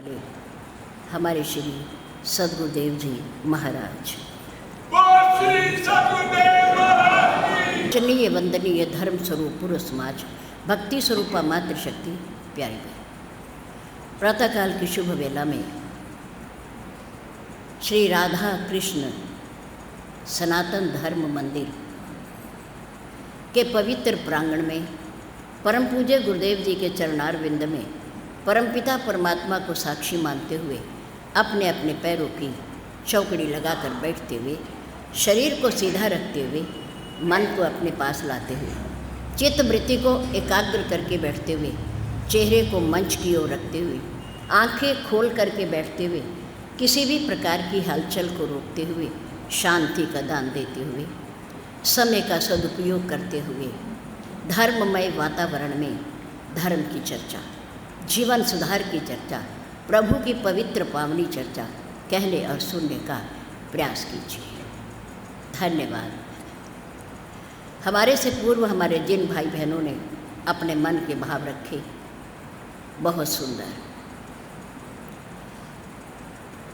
हमारे श्री सद्गुरुदेव जी महाराज। पूजनीय वंदनीय धर्म स्वरूप पूर्व समाज भक्ति स्वरूपा मातृशक्ति प्यारी बहन, प्रातःकाल की शुभ वेला में श्री राधा कृष्ण सनातन धर्म मंदिर के पवित्र प्रांगण में परम पूज्य गुरुदेव जी के चरणारविंद में परमपिता परमात्मा को साक्षी मानते हुए अपने अपने पैरों की चौकड़ी लगाकर बैठते हुए, शरीर को सीधा रखते हुए, मन को अपने पास लाते हुए, चित्त वृत्ति को एकाग्र करके बैठते हुए, चेहरे को मंच की ओर रखते हुए, आंखें खोल करके बैठते हुए, किसी भी प्रकार की हलचल को रोकते हुए, शांति का दान देते हुए, समय का सदुपयोग करते हुए, धर्ममय वातावरण में धर्म की चर्चा, जीवन सुधार की चर्चा, प्रभु की पवित्र पावनी चर्चा कहने और सुनने का प्रयास कीजिए। धन्यवाद। हमारे से पूर्व हमारे जिन भाई बहनों ने अपने मन के भाव रखे, बहुत सुंदर।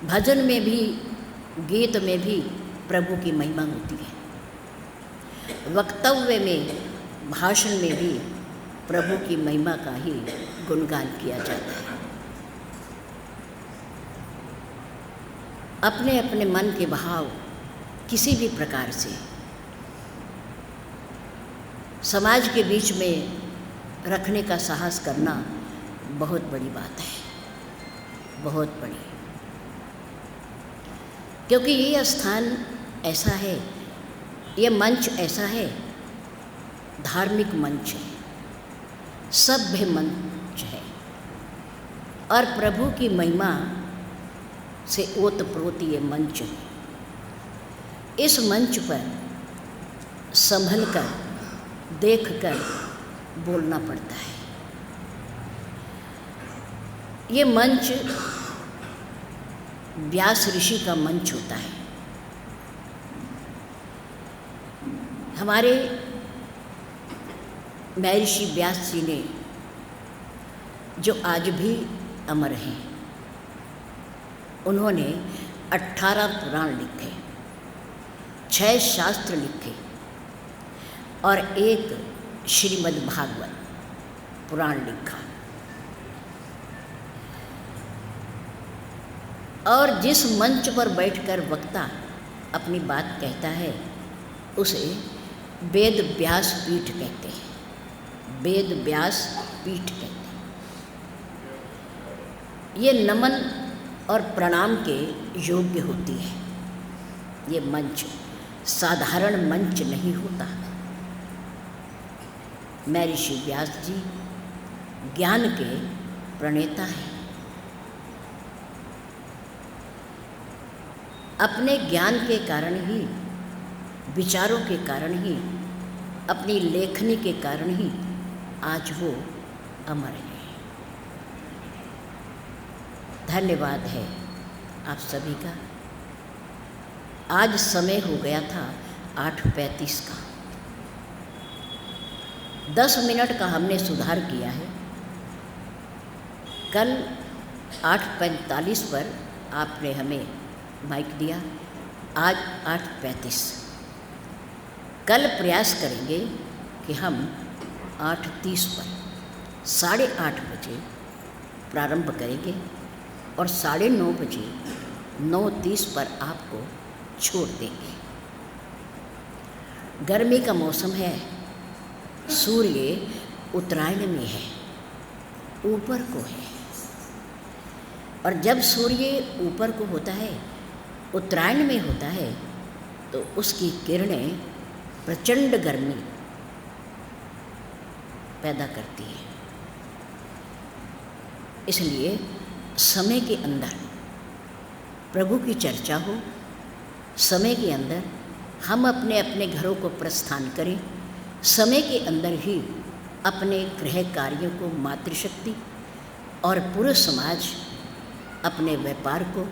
भजन में भी, गीत में भी प्रभु की महिमा होती है। वक्तव्य में, भाषण में भी प्रभु की महिमा का ही गुणगान किया जाता है। अपने अपने मन के भाव किसी भी प्रकार से समाज के बीच में रखने का साहस करना बहुत बड़ी बात है, बहुत बड़ी। क्योंकि ये स्थान ऐसा है, ये मंच ऐसा है, धार्मिक मंच है, सभ्य मंच है और प्रभु की महिमा से ओतप्रोत ये मंच है। इस मंच पर संभल कर, देख कर बोलना पड़ता है। ये मंच व्यास ऋषि का मंच होता है। हमारे महर्षि व्यास जी ने, जो आज भी अमर हैं, उन्होंने 18 पुराण लिखे, 6 शास्त्र लिखे और एक श्रीमद् भागवत पुराण लिखा। और जिस मंच पर बैठकर वक्ता अपनी बात कहता है, उसे वेद व्यास पीठ कहते हैं। वेद व्यास पीठ कहते हैं। ये नमन और प्रणाम के योग्य होती है। ये मंच साधारण मंच नहीं होता। महर्षि व्यास जी ज्ञान के प्रणेता हैं। अपने ज्ञान के कारण ही, विचारों के कारण ही, अपनी लेखनी के कारण ही आज वो अमर है। धन्यवाद है आप सभी का। आज समय हो गया था 8:35 का। 10 मिनट का हमने सुधार किया है। कल 8:45 पर आपने हमें माइक दिया, आज 8:35। कल प्रयास करेंगे कि हम 8:30 पर 8:30 बजे प्रारंभ करेंगे और 9:30 बजे 9:30 पर आपको छोड़ देंगे। गर्मी का मौसम है, सूर्य उत्तरायण में है, ऊपर को है। और जब सूर्य ऊपर को होता है, उत्तरायण में होता है, तो उसकी किरणें प्रचंड गर्मी पैदा करती है। इसलिए समय के अंदर प्रभु की चर्चा हो, समय के अंदर हम अपने अपने घरों को प्रस्थान करें, समय के अंदर ही अपने गृह कार्यों को मातृशक्ति और पूरा समाज अपने व्यापार को,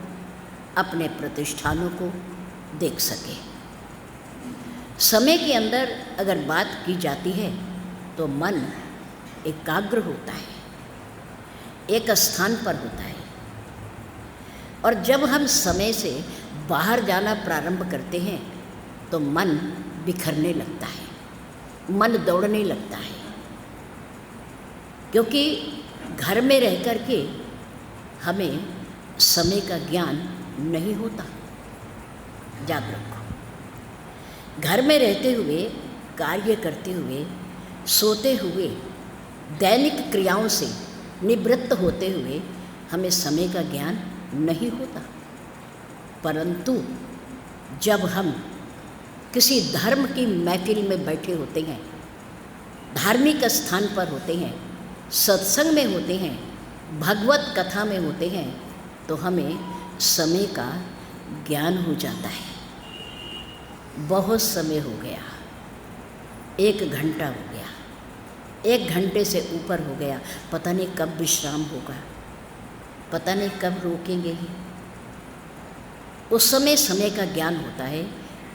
अपने प्रतिष्ठानों को देख सके। समय के अंदर अगर बात की जाती है तो मन एकाग्र होता है, एक स्थान पर होता है, और जब हम समय से बाहर जाना प्रारंभ करते हैं तो मन बिखरने लगता है, मन दौड़ने लगता है, क्योंकि घर में रह कर के हमें समय का ज्ञान नहीं होता। याद रखो, घर में रहते हुए, कार्य करते हुए, सोते हुए, दैनिक क्रियाओं से निवृत्त होते हुए हमें समय का ज्ञान नहीं होता। परंतु जब हम किसी धर्म की महफिल में बैठे होते हैं, धार्मिक स्थान पर होते हैं, सत्संग में होते हैं, भगवत कथा में होते हैं, तो हमें समय का ज्ञान हो जाता है। बहुत समय हो गया, 1 घंटा हो गया, 1 घंटे से ऊपर हो गया, पता नहीं कब विश्राम होगा, पता नहीं कब रोकेंगे ही। उस समय समय का ज्ञान होता है,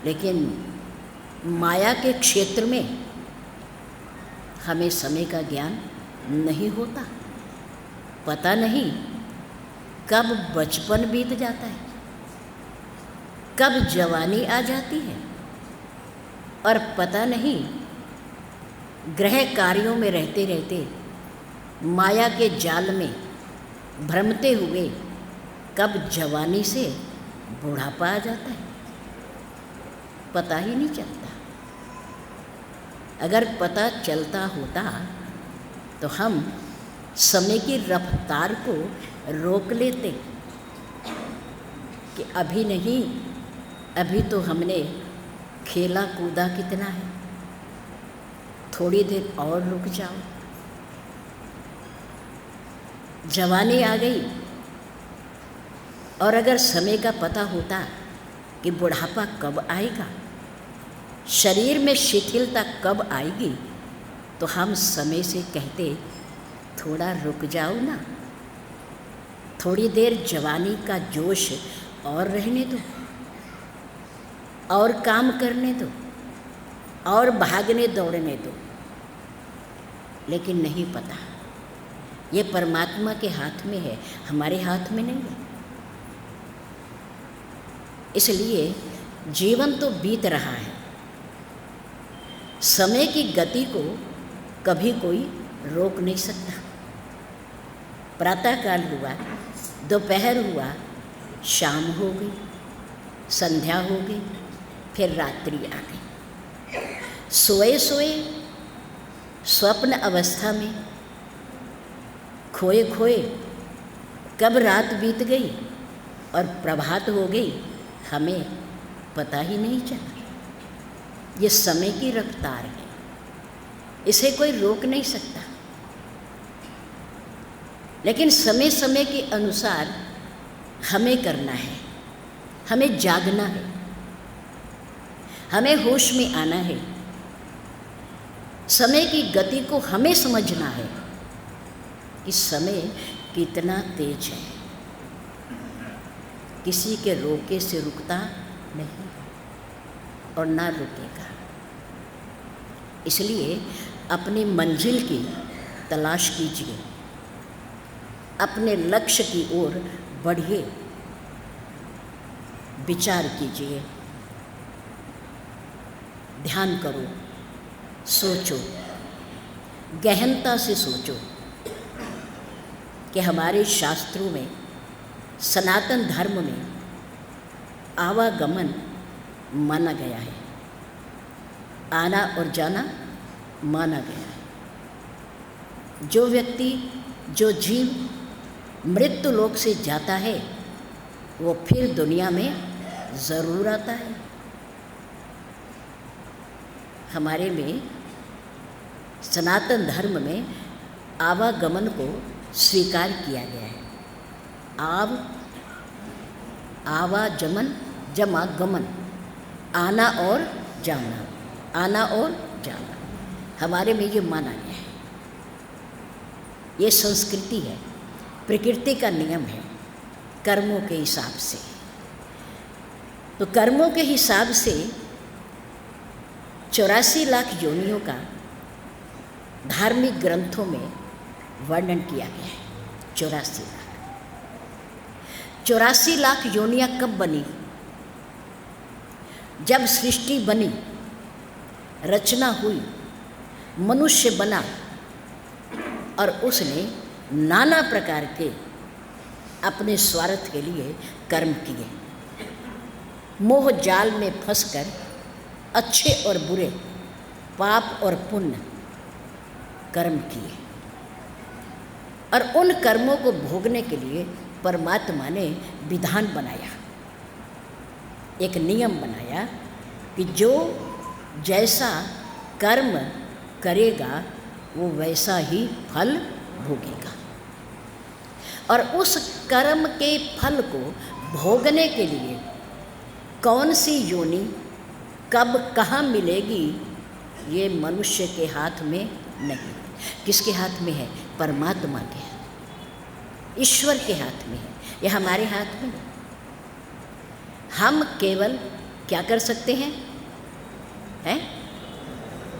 लेकिन माया के क्षेत्र में हमें समय का ज्ञान नहीं होता। पता नहीं कब बचपन बीत जाता है, कब जवानी आ जाती है, और पता नहीं ग्रह कार्यों में रहते रहते माया के जाल में भ्रमते हुए कब जवानी से बुढ़ापा आ जाता है, पता ही नहीं चलता। अगर पता चलता होता तो हम समय की रफ्तार को रोक लेते कि अभी नहीं, अभी तो हमने खेला कूदा कितना है, थोड़ी देर और रुक जाओ। जवानी आ गई, और अगर समय का पता होता कि बुढ़ापा कब आएगा, शरीर में शिथिलता कब आएगी, तो हम समय से कहते थोड़ा रुक जाओ ना, थोड़ी देर जवानी का जोश और रहने दो, और काम करने दो, और भागने दौड़ने दो। लेकिन नहीं पता, ये परमात्मा के हाथ में है, हमारे हाथ में नहीं है। इसलिए जीवन तो बीत रहा है, समय की गति को कभी कोई रोक नहीं सकता। प्रातःकाल हुआ, दोपहर हुआ, शाम हो गई, संध्या हो गई, फिर रात्रि आ गई। सोए सोए स्वप्न अवस्था में खोए खोए कब रात बीत गई और प्रभात हो गई, हमें पता ही नहीं चला। ये समय की रफ्तार है, इसे कोई रोक नहीं सकता। लेकिन समय समय के अनुसार हमें करना है, हमें जागना है, हमें होश में आना है। समय की गति को हमें समझना है कि समय कितना तेज है, किसी के रोके से रुकता नहीं और ना रुकेगा। इसलिए अपनी मंजिल की तलाश कीजिए, अपने लक्ष्य की ओर बढ़िए, विचार कीजिए, ध्यान करो, सोचो, गहनता से सोचो कि हमारे शास्त्रों में, सनातन धर्म में आवागमन माना गया है, आना और जाना माना गया है। जो व्यक्ति, जो जीव मृत्यु लोक से जाता है वो फिर दुनिया में ज़रूर आता है। हमारे में सनातन धर्म में आवागमन को स्वीकार किया गया है। आवाजमन जमा गमन, आना और जाना, आना और जाना, हमारे में ये माना गया है। ये संस्कृति है, प्रकृति का नियम है, कर्मों के हिसाब से। तो कर्मों के हिसाब से 84 लाख योनियों का धार्मिक ग्रंथों में वर्णन किया गया है। 84 लाख। 84 लाख योनियां कब बनी? जब सृष्टि बनी, रचना हुई, मनुष्य बना और उसने नाना प्रकार के अपने स्वार्थ के लिए कर्म किए। मोह जाल में फंसकर अच्छे और बुरे, पाप और पुण्य कर्म किए और उन कर्मों को भोगने के लिए परमात्मा ने विधान बनाया, एक नियम बनाया कि जो जैसा कर्म करेगा वो वैसा ही फल भोगेगा। और उस कर्म के फल को भोगने के लिए कौन सी योनि कब कहाँ मिलेगी, ये मनुष्य के हाथ में नहीं। किसके हाथ में है? परमात्मा के हाथ, ईश्वर के हाथ में है, ये हमारे हाथ में नहीं। हम केवल क्या कर सकते हैं?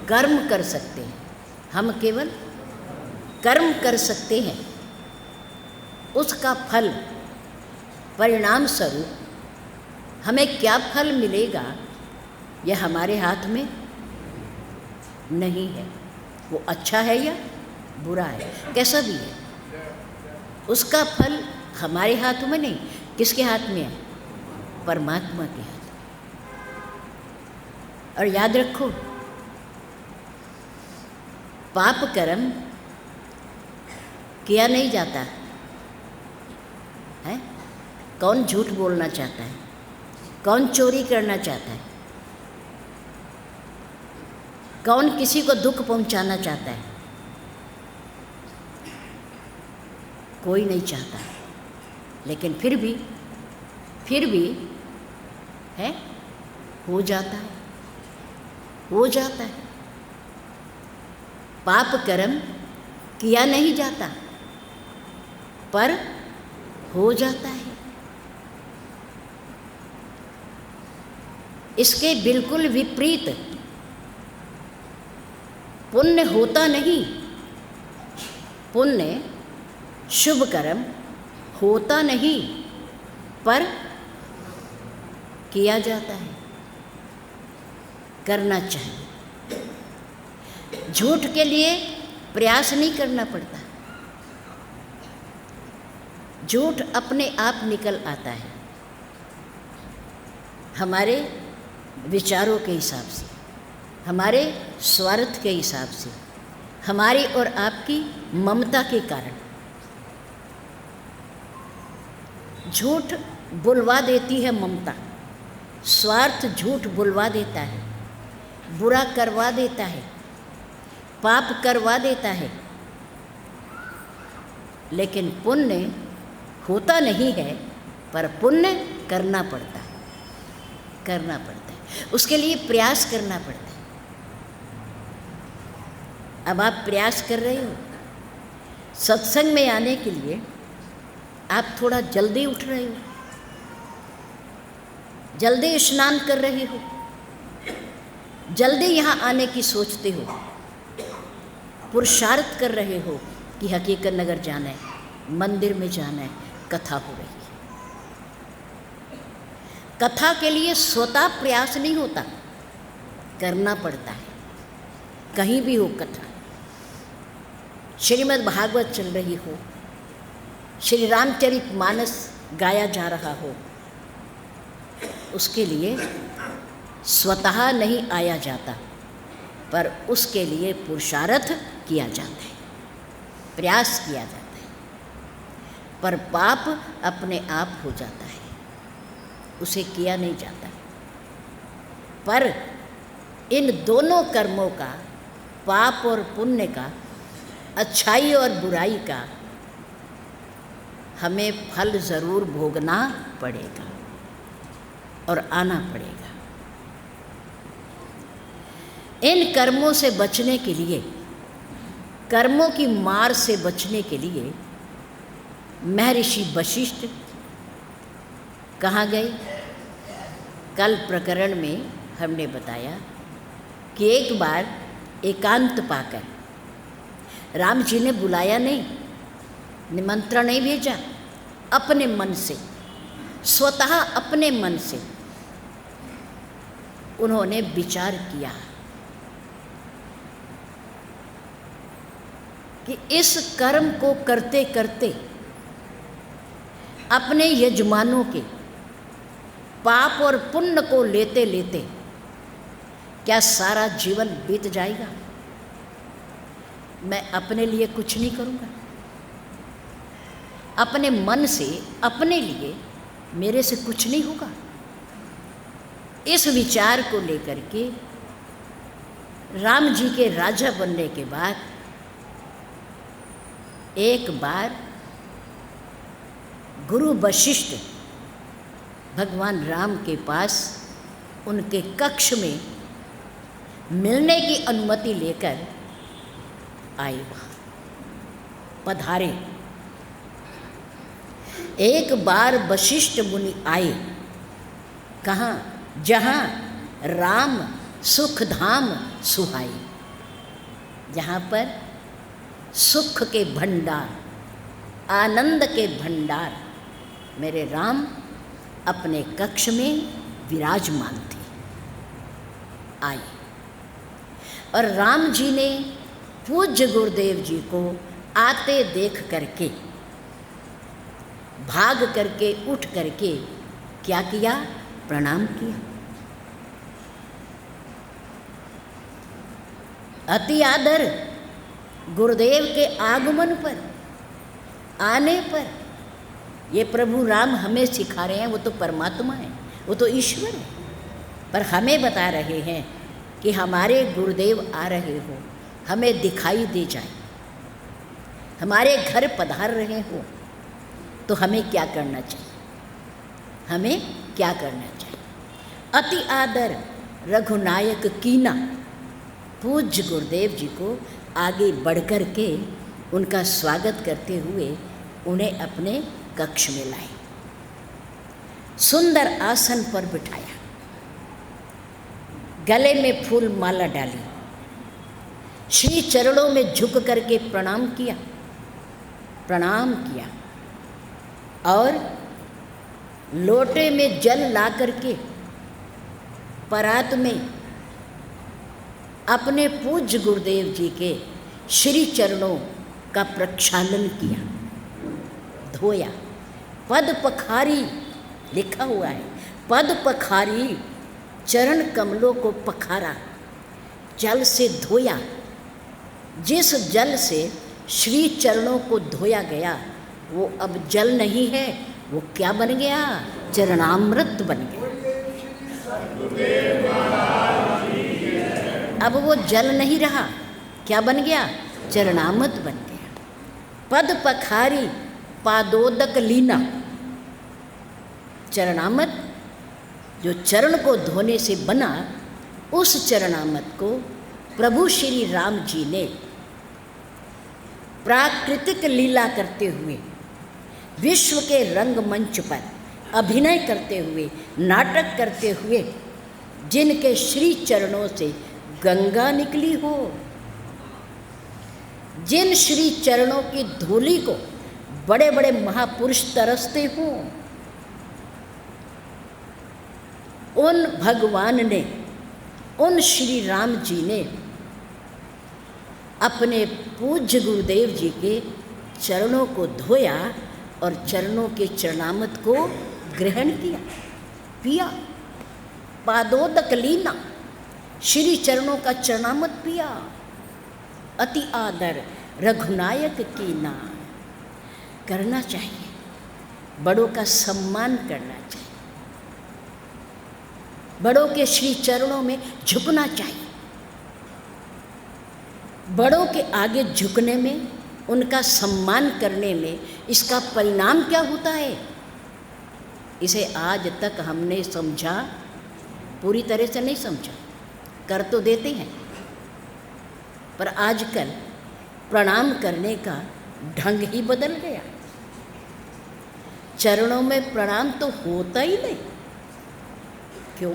कर्म कर सकते हैं। हम केवल कर्म कर सकते हैं। उसका फल, परिणाम स्वरूप हमें क्या फल मिलेगा, यह हमारे हाथ में नहीं है। वो अच्छा है या बुरा है, कैसा भी है, उसका फल हमारे हाथ में नहीं। किसके हाथ में है? परमात्मा के हाथ में। और याद रखो, पाप कर्म किया नहीं जाता है। कौन झूठ बोलना चाहता है? कौन चोरी करना चाहता है? कौन किसी को दुख पहुंचाना चाहता है? कोई नहीं चाहता, लेकिन फिर भी है, हो जाता है, हो जाता है। पाप कर्म किया नहीं जाता पर हो जाता है। इसके बिल्कुल विपरीत पुण्य होता नहीं। पुण्य, शुभ कर्म होता नहीं पर किया जाता है, करना चाहिए। झूठ के लिए प्रयास नहीं करना पड़ता, झूठ अपने आप निकल आता है हमारे विचारों के हिसाब से, हमारे स्वार्थ के हिसाब से, हमारी और आपकी ममता के कारण। झूठ बुलवा देती है ममता, स्वार्थ झूठ बुलवा देता है, बुरा करवा देता है, पाप करवा देता है। लेकिन पुण्य होता नहीं है पर पुण्य करना पड़ता है, करना पड़ता है, उसके लिए प्रयास करना पड़ता है। अब आप प्रयास कर रहे हो, सत्संग में आने के लिए आप थोड़ा जल्दी उठ रहे हो, जल्दी स्नान कर रहे हो, जल्दी यहाँ आने की सोचते हो, पुरुषार्थ कर रहे हो कि हकीकत नगर जाना है, मंदिर में जाना है, कथा हो रही है। कथा के लिए स्वतः प्रयास नहीं होता, करना पड़ता है। कहीं भी हो कथा, श्रीमद् भागवत चल रही हो, श्री रामचरितमानस गाया जा रहा हो, उसके लिए स्वतः नहीं आया जाता पर उसके लिए पुरुषार्थ किया जाता है, प्रयास किया जाता है। पर पाप अपने आप हो जाता है, उसे किया नहीं जाता। पर इन दोनों कर्मों का, पाप और पुण्य का, अच्छाई और बुराई का, हमें फल ज़रूर भोगना पड़ेगा और आना पड़ेगा। इन कर्मों से बचने के लिए, कर्मों की मार से बचने के लिए महर्षि वशिष्ठ कहाँ गए? कल प्रकरण में हमने बताया कि एक बार एकांत पाकर, राम जी ने बुलाया नहीं, निमंत्रण नहीं भेजा, अपने मन से स्वतः अपने मन से उन्होंने विचार किया कि इस कर्म को करते करते अपने यजमानों के पाप और पुण्य को लेते लेते क्या सारा जीवन बीत जाएगा? मैं अपने लिए कुछ नहीं करूँगा। अपने मन से अपने लिए मेरे से कुछ नहीं होगा। इस विचार को लेकर के राम जी के राजा बनने के बाद एक बार गुरु वशिष्ठ भगवान राम के पास उनके कक्ष में मिलने की अनुमति लेकर आए, वहाँ पधारे। एक बार वशिष्ठ मुनि आए, कहाँ? जहाँ राम सुख धाम सुहाई, जहाँ पर सुख के भंडार, आनंद के भंडार मेरे राम अपने कक्ष में विराजमान थे। आए और राम जी ने पूज्य गुरुदेव जी को आते देख करके भाग करके उठ करके क्या किया? प्रणाम किया। अति आदर गुरुदेव के आगमन पर, आने पर, ये प्रभु राम हमें सिखा रहे हैं। वो तो परमात्मा है, वो तो ईश्वर है, पर हमें बता रहे हैं कि हमारे गुरुदेव आ रहे हो, हमें दिखाई दे जाए, हमारे घर पधार रहे हो, तो हमें क्या करना चाहिए? हमें क्या करना चाहिए? अति आदर रघुनायक कीना, पूज्य गुरुदेव जी को आगे बढ़ कर के उनका स्वागत करते हुए उन्हें अपने कक्ष में लाए, सुंदर आसन पर बिठाया, गले में फूल माला डाली, श्री चरणों में झुक करके प्रणाम किया और लोटे में जल ला करके परात में अपने पूज्य गुरुदेव जी के श्री चरणों का प्रक्षालन किया, धोया। पद पखारी लिखा हुआ है, पद पखारी, चरण कमलों को पखारा, जल से धोया। जिस जल से श्री चरणों को धोया गया वो अब जल नहीं है, वो क्या बन गया? चरणामृत बन गया। अब वो जल नहीं रहा, क्या बन गया? चरणामृत बन गया। पद पखारी पादोदक लीना, चरणामृत जो चरण को धोने से बना, उस चरणामृत को प्रभु श्री राम जी ने प्राकृतिक लीला करते हुए, विश्व के रंगमंच पर अभिनय करते हुए, नाटक करते हुए, जिनके श्री चरणों से गंगा निकली हो, जिन श्री चरणों की धूलि को बड़े बड़े महापुरुष तरसते हों, उन भगवान ने, उन श्री राम जी ने अपने पूज्य गुरुदेव जी के चरणों को धोया और चरणों के चरणामृत को ग्रहण किया, पिया। पादोदक लीना, श्री चरणों का चरणामृत पिया। अति आदर रघुनायक कीना, करना चाहिए, बड़ों का सम्मान करना चाहिए, बड़ों के श्री चरणों में झुकना चाहिए। बड़ों के आगे झुकने में, उनका सम्मान करने में इसका परिणाम क्या होता है, इसे आज तक हमने समझा, पूरी तरह से नहीं समझा। कर तो देते हैं, पर आजकल प्रणाम करने का ढंग ही बदल गया। चरणों में प्रणाम तो होता ही नहीं। क्यों?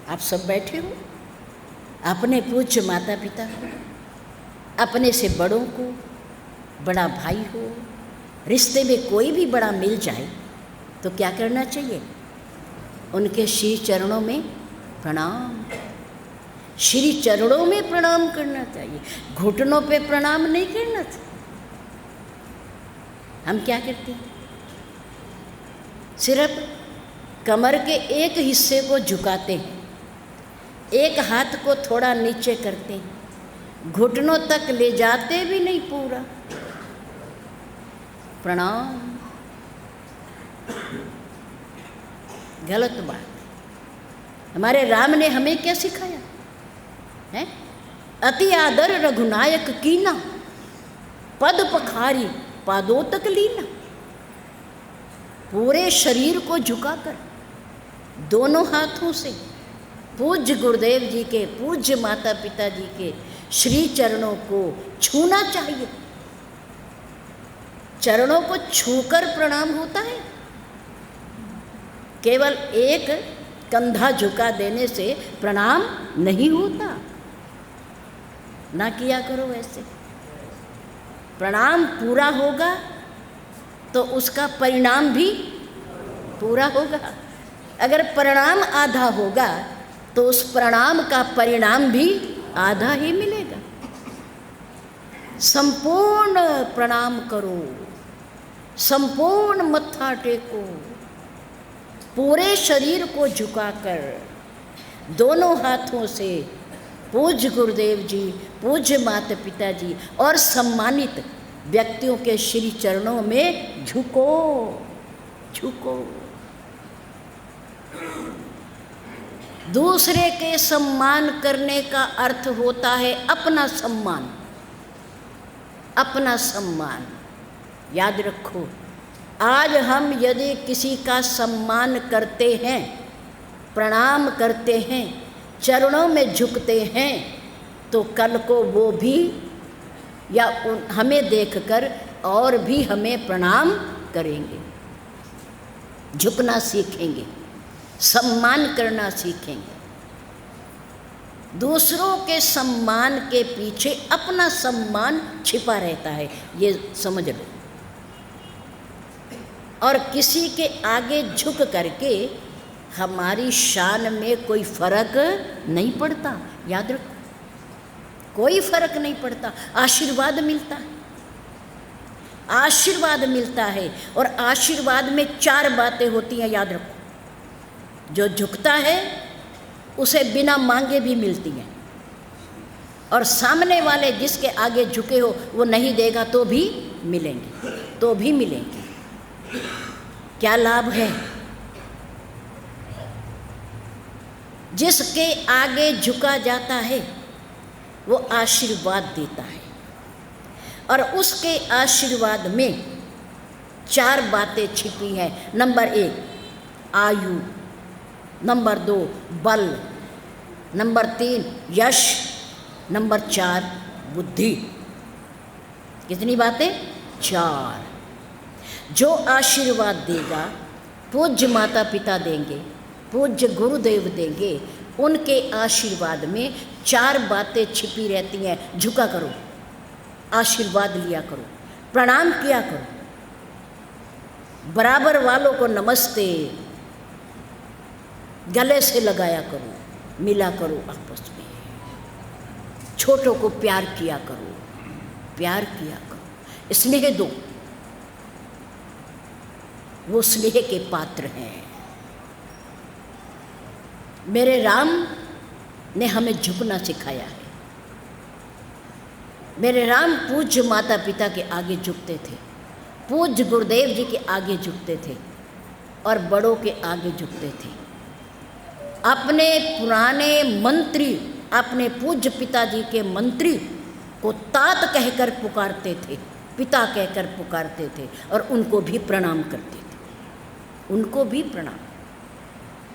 आप सब बैठे हो, अपने पूज्य माता पिता को, अपने से बड़ों को, बड़ा भाई हो, रिश्ते में कोई भी बड़ा मिल जाए तो क्या करना चाहिए? उनके श्री चरणों में प्रणाम, श्री चरणों में प्रणाम करना चाहिए, घुटनों पे प्रणाम नहीं करना चाहिए। हम क्या करते हैं? सिर्फ कमर के एक हिस्से को झुकाते हैं, एक हाथ को थोड़ा नीचे करते हैं, घुटनों तक ले जाते भी नहीं पूरा। प्रणाम गलत बात। हमारे राम ने हमें क्या सिखाया है? अति आदर रघुनायक कीना, पद पखारी पादोतक लीना। पूरे शरीर को झुकाकर दोनों हाथों से पूज्य गुरुदेव जी के, पूज्य माता पिता जी के श्री चरणों को छूना चाहिए। चरणों को छूकर प्रणाम होता है। केवल एक कंधा झुका देने से प्रणाम नहीं होता। ना किया करो ऐसे। प्रणाम पूरा होगा तो उसका परिणाम भी पूरा होगा। अगर प्रणाम आधा होगा तो उस प्रणाम का परिणाम भी आधा ही मिलेगा। संपूर्ण प्रणाम करो, संपूर्ण मत्था टेको, पूरे शरीर को झुकाकर दोनों हाथों से पूज्य गुरुदेव जी, पूज्य माता पिता जी और सम्मानित व्यक्तियों के श्री चरणों में झुको झुको। दूसरे के सम्मान करने का अर्थ होता है अपना सम्मान। अपना सम्मान याद रखो। आज हम यदि किसी का सम्मान करते हैं, प्रणाम करते हैं, चरणों में झुकते हैं, तो कल को वो भी या हमें देखकर और भी हमें प्रणाम करेंगे, झुकना सीखेंगे, सम्मान करना सीखेंगे। दूसरों के सम्मान के पीछे अपना सम्मान छिपा रहता है, ये समझ लो। और किसी के आगे झुक करके हमारी शान में कोई फर्क नहीं पड़ता, याद रखो। कोई फर्क नहीं पड़ता, आशीर्वाद मिलता है, आशीर्वाद मिलता है। और आशीर्वाद में 4 बातें होती हैं, याद रखो। जो झुकता है उसे बिना मांगे भी मिलती हैं, और सामने वाले जिसके आगे झुके हो वो नहीं देगा तो भी मिलेंगे, तो भी मिलेंगे। क्या लाभ है? जिसके आगे झुका जाता है वो आशीर्वाद देता है, और उसके आशीर्वाद में 4 बातें छिपी हैं। नंबर 1 आयु, नंबर 2 बल, नंबर 3 यश, नंबर 4 बुद्धि। कितनी बातें? 4। जो आशीर्वाद देगा, पूज्य माता पिता देंगे, पूज्य गुरुदेव देंगे, उनके आशीर्वाद में 4 बातें छिपी रहती हैं। झुका करो, आशीर्वाद लिया करो, प्रणाम किया करो, बराबर वालों को नमस्ते गले से लगाया करो, मिला करो आपस में, छोटों को प्यार किया करो, प्यार किया करो, स्नेह दो, वो स्नेह के पात्र हैं। मेरे राम ने हमें झुकना सिखाया है। मेरे राम पूज्य माता पिता के आगे झुकते थे, पूज्य गुरुदेव जी के आगे झुकते थे, और बड़ों के आगे झुकते थे। अपने पुराने मंत्री, अपने पूज्य पिताजी के मंत्री को तात कहकर पुकारते थे, पिता कहकर पुकारते थे, और उनको भी प्रणाम करते थे, उनको भी प्रणाम,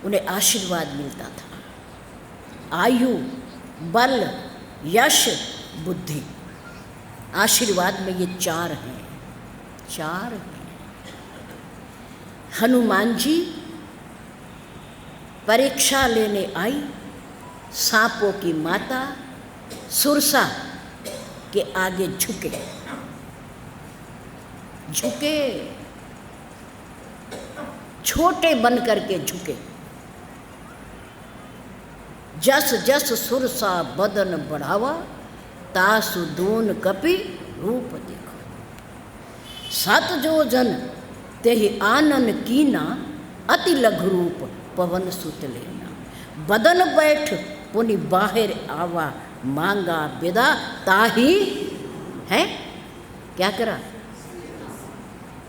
उन्हें आशीर्वाद मिलता था। आयु, बल, यश, बुद्धि, आशीर्वाद में ये 4 हैं, 4 हैं। हनुमान जी परीक्षा लेने आई, सांपों की माता सुरसा के आगे झुके, झुके, छोटे बन करके झुके। जस जस सुरसा बदन बढ़ावा, तासु दून कपि रूप देखो। सत जो जन तेहि आनन कीना, अति लघु रूप पवन सुत लेना। बदन बैठ पुनि बाहर आवा, मांगा विदा ताही है। क्या करा?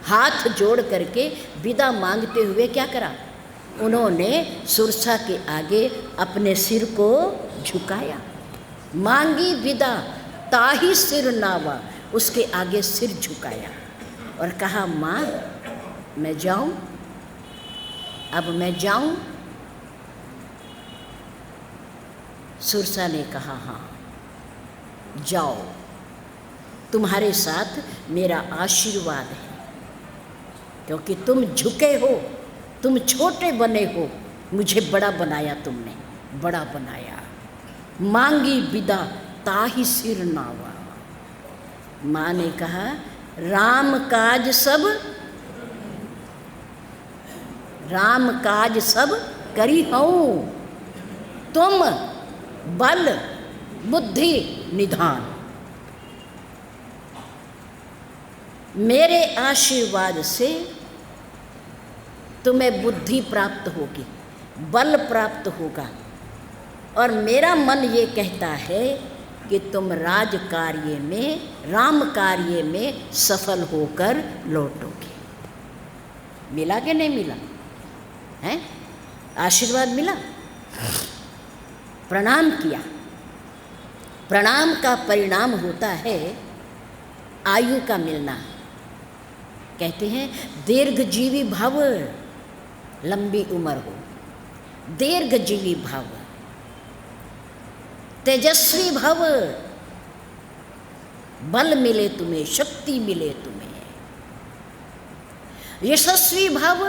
हाथ जोड़ करके विदा मांगते हुए क्या करा? उन्होंने सुरसा के आगे अपने सिर को झुकाया। मांगी विदा ताही सिर नावा, उसके आगे सिर झुकाया और कहा, माँ मैं जाऊं, अब मैं जाऊं? सुरसा ने कहा, हाँ जाओ, तुम्हारे साथ मेरा आशीर्वाद है, क्योंकि तुम झुके हो, तुम छोटे बने हो, मुझे बड़ा बनाया तुमने, बड़ा बनाया। मांगी विदा ताही सिर नावा। माँ ने कहा, राम काज सब करी हूँ, तुम बल बुद्धि निधान। मेरे आशीर्वाद से तुम्हें बुद्धि प्राप्त होगी, बल प्राप्त होगा, और मेरा मन ये कहता है कि तुम राज कार्य में, राम कार्य में सफल होकर लौटोगे। मिला कि नहीं मिला? हैं? आशीर्वाद मिला। प्रणाम किया। प्रणाम का परिणाम होता है आयु का मिलना। कहते हैं दीर्घजीवी भव, लंबी उम्र हो, दीर्घजीवी भव, तेजस्वी भव, बल मिले तुम्हें, शक्ति मिले तुम्हें, यशस्वी भव,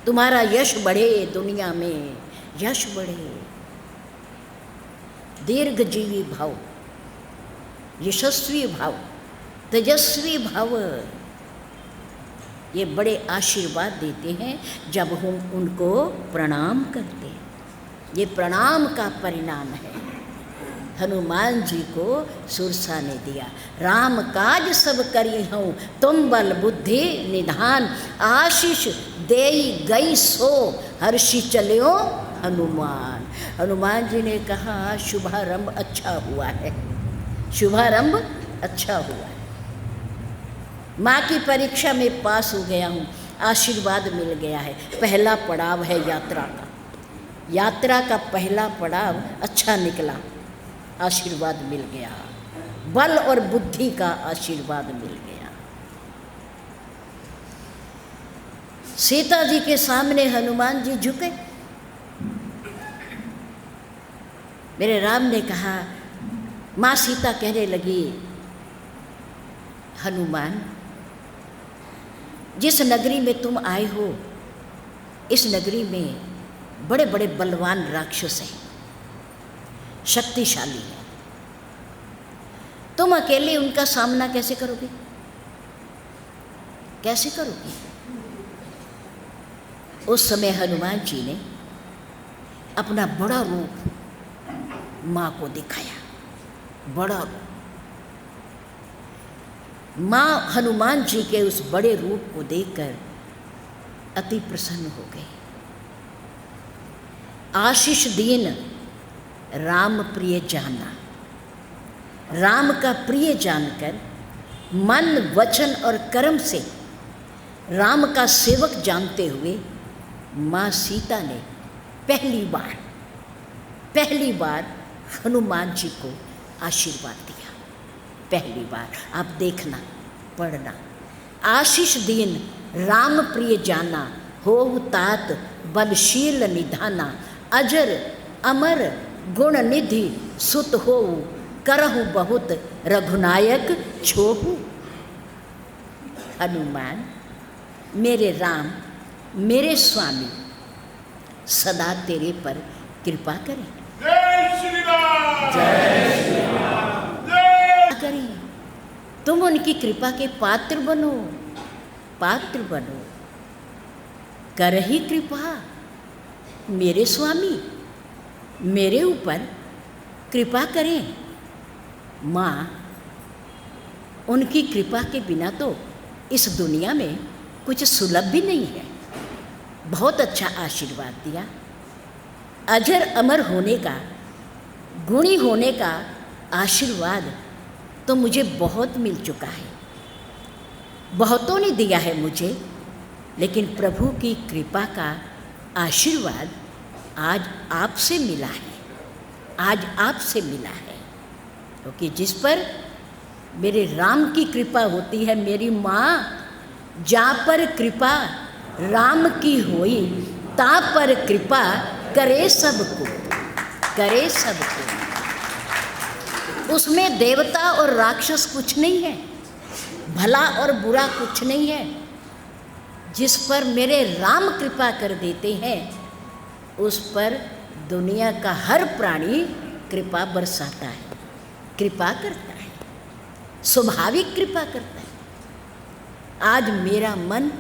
तुम्हारा यश बढ़े, दुनिया में यश बढ़े। दीर्घजीवी भव, यशस्वी भव, तेजस्वी भव, ये बड़े आशीर्वाद देते हैं जब हम उनको प्रणाम करते हैं। ये प्रणाम का परिणाम है। हनुमान जी को सुरसा ने दिया, राम काज सब करी हूँ, तुम बल बुद्धि निधान। आशीष देई गई सो, हर्षि चलियो हनुमान। हनुमान जी ने कहा, शुभारंभ अच्छा हुआ है, शुभारंभ अच्छा हुआ है। माँ की परीक्षा में पास हो गया हूँ, आशीर्वाद मिल गया है। पहला पड़ाव है यात्रा का, यात्रा का पहला पड़ाव अच्छा निकला, आशीर्वाद मिल गया, बल और बुद्धि का आशीर्वाद मिल गया। सीता जी के सामने हनुमान जी झुके। मेरे राम ने कहा, माँ सीता कहने लगी, हनुमान जिस नगरी में तुम आए हो, इस नगरी में बड़े बड़े बलवान राक्षस हैं, शक्तिशाली हैं, तुम अकेले उनका सामना कैसे करोगे? कैसे करोगे? उस समय हनुमान जी ने अपना बड़ा रूप माँ को दिखाया, बड़ा रूप। माँ हनुमान जी के उस बड़े रूप को देखकर अति प्रसन्न हो गई। आशीष दीन राम प्रिय जाना, राम का प्रिय जानकर मन वचन और कर्म से राम का सेवक जानते हुए माँ सीता ने पहली बार हनुमान जी को आशीर्वाद दिया। पहली बार, आप देखना, पढ़ना। आशीष दीन राम प्रिय जाना, होहु तात बलशील निधाना। अजर अमर गुण निधि सुत होऊ, करहु बहुत रघुनायक छोहू। हनुमान मेरे राम, मेरे स्वामी सदा तेरे पर कृपा करें। जय श्री राम, जय श्री राम। करें, तुम उनकी कृपा के पात्र बनो। पात्र बनो, करही कृपा। मेरे स्वामी मेरे ऊपर कृपा करें। माँ, उनकी कृपा के बिना तो इस दुनिया में कुछ सुलभ भी नहीं है। बहुत अच्छा आशीर्वाद दिया। अजर अमर होने का, गुणी होने का आशीर्वाद तो मुझे बहुत मिल चुका है, बहुतों ने दिया है मुझे, लेकिन प्रभु की कृपा का आशीर्वाद आज आपसे मिला है, आज आपसे मिला है। क्योंकि जिस पर मेरे राम की कृपा होती है, मेरी माँ, जा पर कृपा राम की होई, ता पर कृपा करे सबको, करे सबको। उसमें देवता और राक्षस कुछ नहीं है, भला और बुरा कुछ नहीं है। जिस पर मेरे राम कृपा कर देते हैं, उस पर दुनिया का हर प्राणी कृपा बरसाता है, कृपा करता है, स्वाभाविक कृपा करता है। आज मेरा मन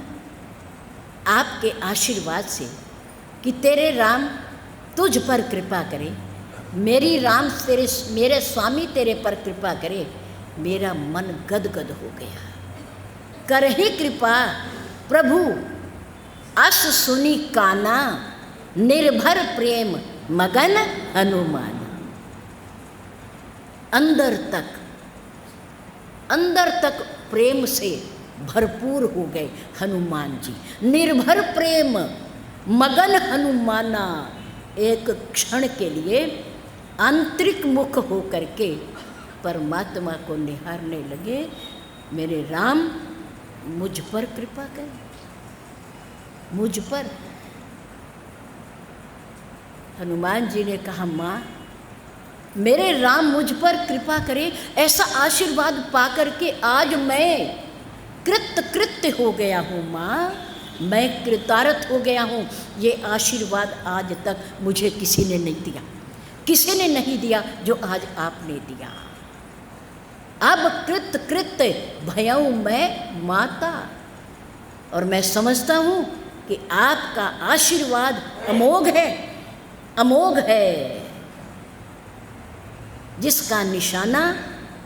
आपके आशीर्वाद से कि तेरे राम तुझ पर कृपा करे, मेरी राम मेरे स्वामी तेरे पर कृपा करे, मेरा मन गदगद हो गया। करही कृपा प्रभु अस सुनी काना, निर्भर प्रेम मगन हनुमान। अंदर तक प्रेम से भरपूर हो गए हनुमान जी। निर्भर प्रेम मगन हनुमाना। एक क्षण के लिए आंतरिक मुख हो करके परमात्मा को निहारने लगे। मेरे राम मुझ पर कृपा करें, मुझ पर। हनुमान जी ने कहा, माँ, मेरे राम मुझ पर कृपा करे। ऐसा आशीर्वाद पाकर के आज मैं कृत्य हो गया हूँ माँ, मैं कृतार्थ हो गया हूँ। ये आशीर्वाद आज तक मुझे किसी ने नहीं दिया, किसी ने नहीं दिया जो आज आपने दिया। अब कृत्य भयऊ मैं माता। और मैं समझता हूँ कि आपका आशीर्वाद अमोघ है, अमोघ है, जिसका निशाना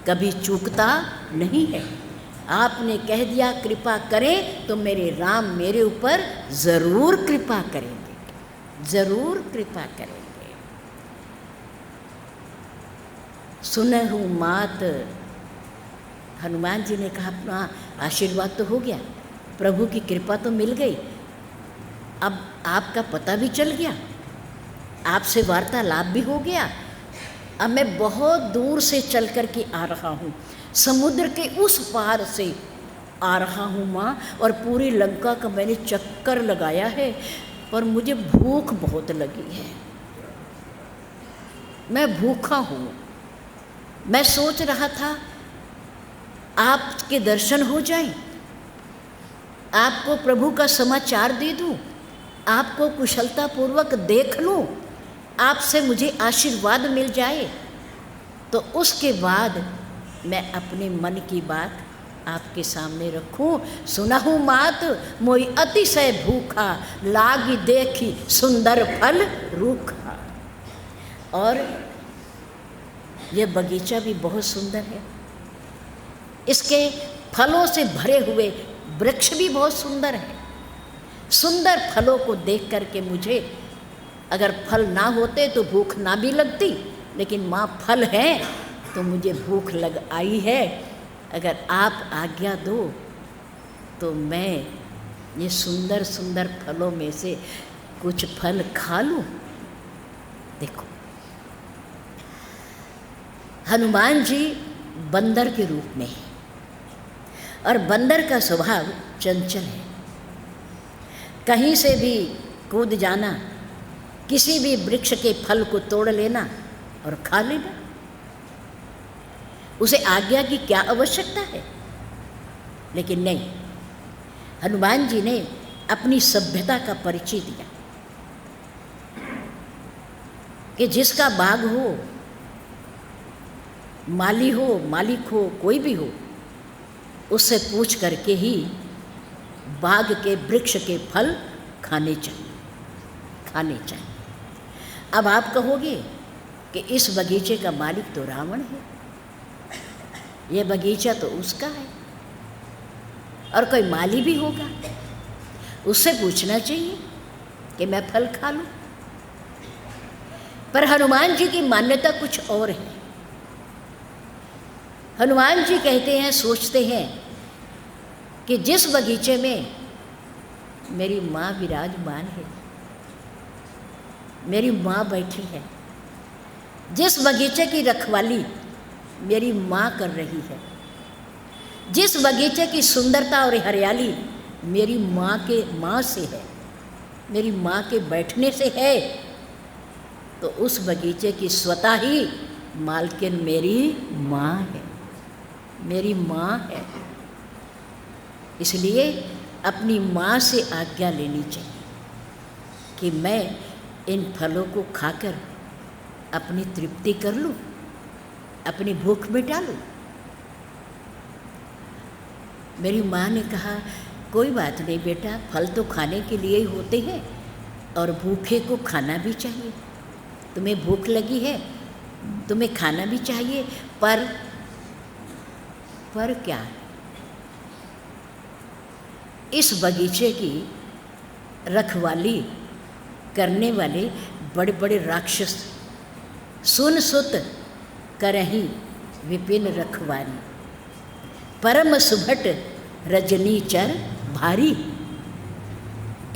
कभी चूकता नहीं है। आपने कह दिया कृपा करें, तो मेरे राम मेरे ऊपर जरूर कृपा करेंगे, जरूर कृपा करेंगे। सुनहु मात, हनुमान जी ने कहा, अपना आशीर्वाद तो हो गया, प्रभु की कृपा तो मिल गई, अब आपका पता भी चल गया, आपसे वार्तालाप भी हो गया। अब मैं बहुत दूर से चल कर के आ रहा हूँ, समुद्र के उस पार से आ रहा हूँ माँ, और पूरी लंका का मैंने चक्कर लगाया है, पर मुझे भूख बहुत लगी है, मैं भूखा हूँ। मैं सोच रहा था आपके दर्शन हो जाएं, आपको प्रभु का समाचार दे दूँ, आपको कुशलतापूर्वक देख लूँ, आपसे मुझे आशीर्वाद मिल जाए, तो उसके बाद मैं अपने मन की बात आपके सामने रखूं। सुनहु मात मोई अतिशय भूखा, लागी देखी सुंदर फल रूखा। और यह बगीचा भी बहुत सुंदर है, इसके फलों से भरे हुए वृक्ष भी बहुत सुंदर है। सुंदर फलों को देख करके मुझे, अगर फल ना होते तो भूख ना भी लगती, लेकिन माँ फल है तो मुझे भूख लग आई है। अगर आप आज्ञा दो तो मैं ये सुंदर सुंदर फलों में से कुछ फल खा लूँ। देखो, हनुमान जी बंदर के रूप में है, और बंदर का स्वभाव चंचल है। कहीं से भी कूद जाना, किसी भी वृक्ष के फल को तोड़ लेना और खा लेना, उसे आज्ञा की क्या आवश्यकता है। लेकिन नहीं, हनुमान जी ने अपनी सभ्यता का परिचय दिया कि जिसका बाग हो, माली हो, मालिक हो, कोई भी हो, उससे पूछ करके ही बाग के वृक्ष के फल खाने चाहिए, खाने चाहिए। अब आप कहोगे कि इस बगीचे का मालिक तो रावण है, ये बगीचा तो उसका है, और कोई माली भी होगा, उससे पूछना चाहिए कि मैं फल खा लूं। पर हनुमान जी की मान्यता कुछ और है। हनुमान जी कहते हैं, सोचते हैं कि जिस बगीचे में मेरी माँ विराजमान है, मेरी माँ बैठी है, जिस बगीचे की रखवाली मेरी माँ कर रही है, जिस बगीचे की सुंदरता और हरियाली मेरी माँ से है, मेरी माँ के बैठने से है, तो उस बगीचे की स्वतः ही मालकिन मेरी माँ है, मेरी माँ है। इसलिए अपनी माँ से आज्ञा लेनी चाहिए कि मैं इन फलों को खाकर अपनी तृप्ति कर लूँ, अपनी भूख मिटा लूँ। मेरी माँ ने कहा, कोई बात नहीं बेटा, फल तो खाने के लिए ही होते हैं और भूखे को खाना भी चाहिए। तुम्हें भूख लगी है, तुम्हें खाना भी चाहिए, पर क्या? इस बगीचे की रखवाली करने वाले बड़े बड़े राक्षस सुन सुत करही विपिन रखवारी, परम सुभट रजनीचर भारी।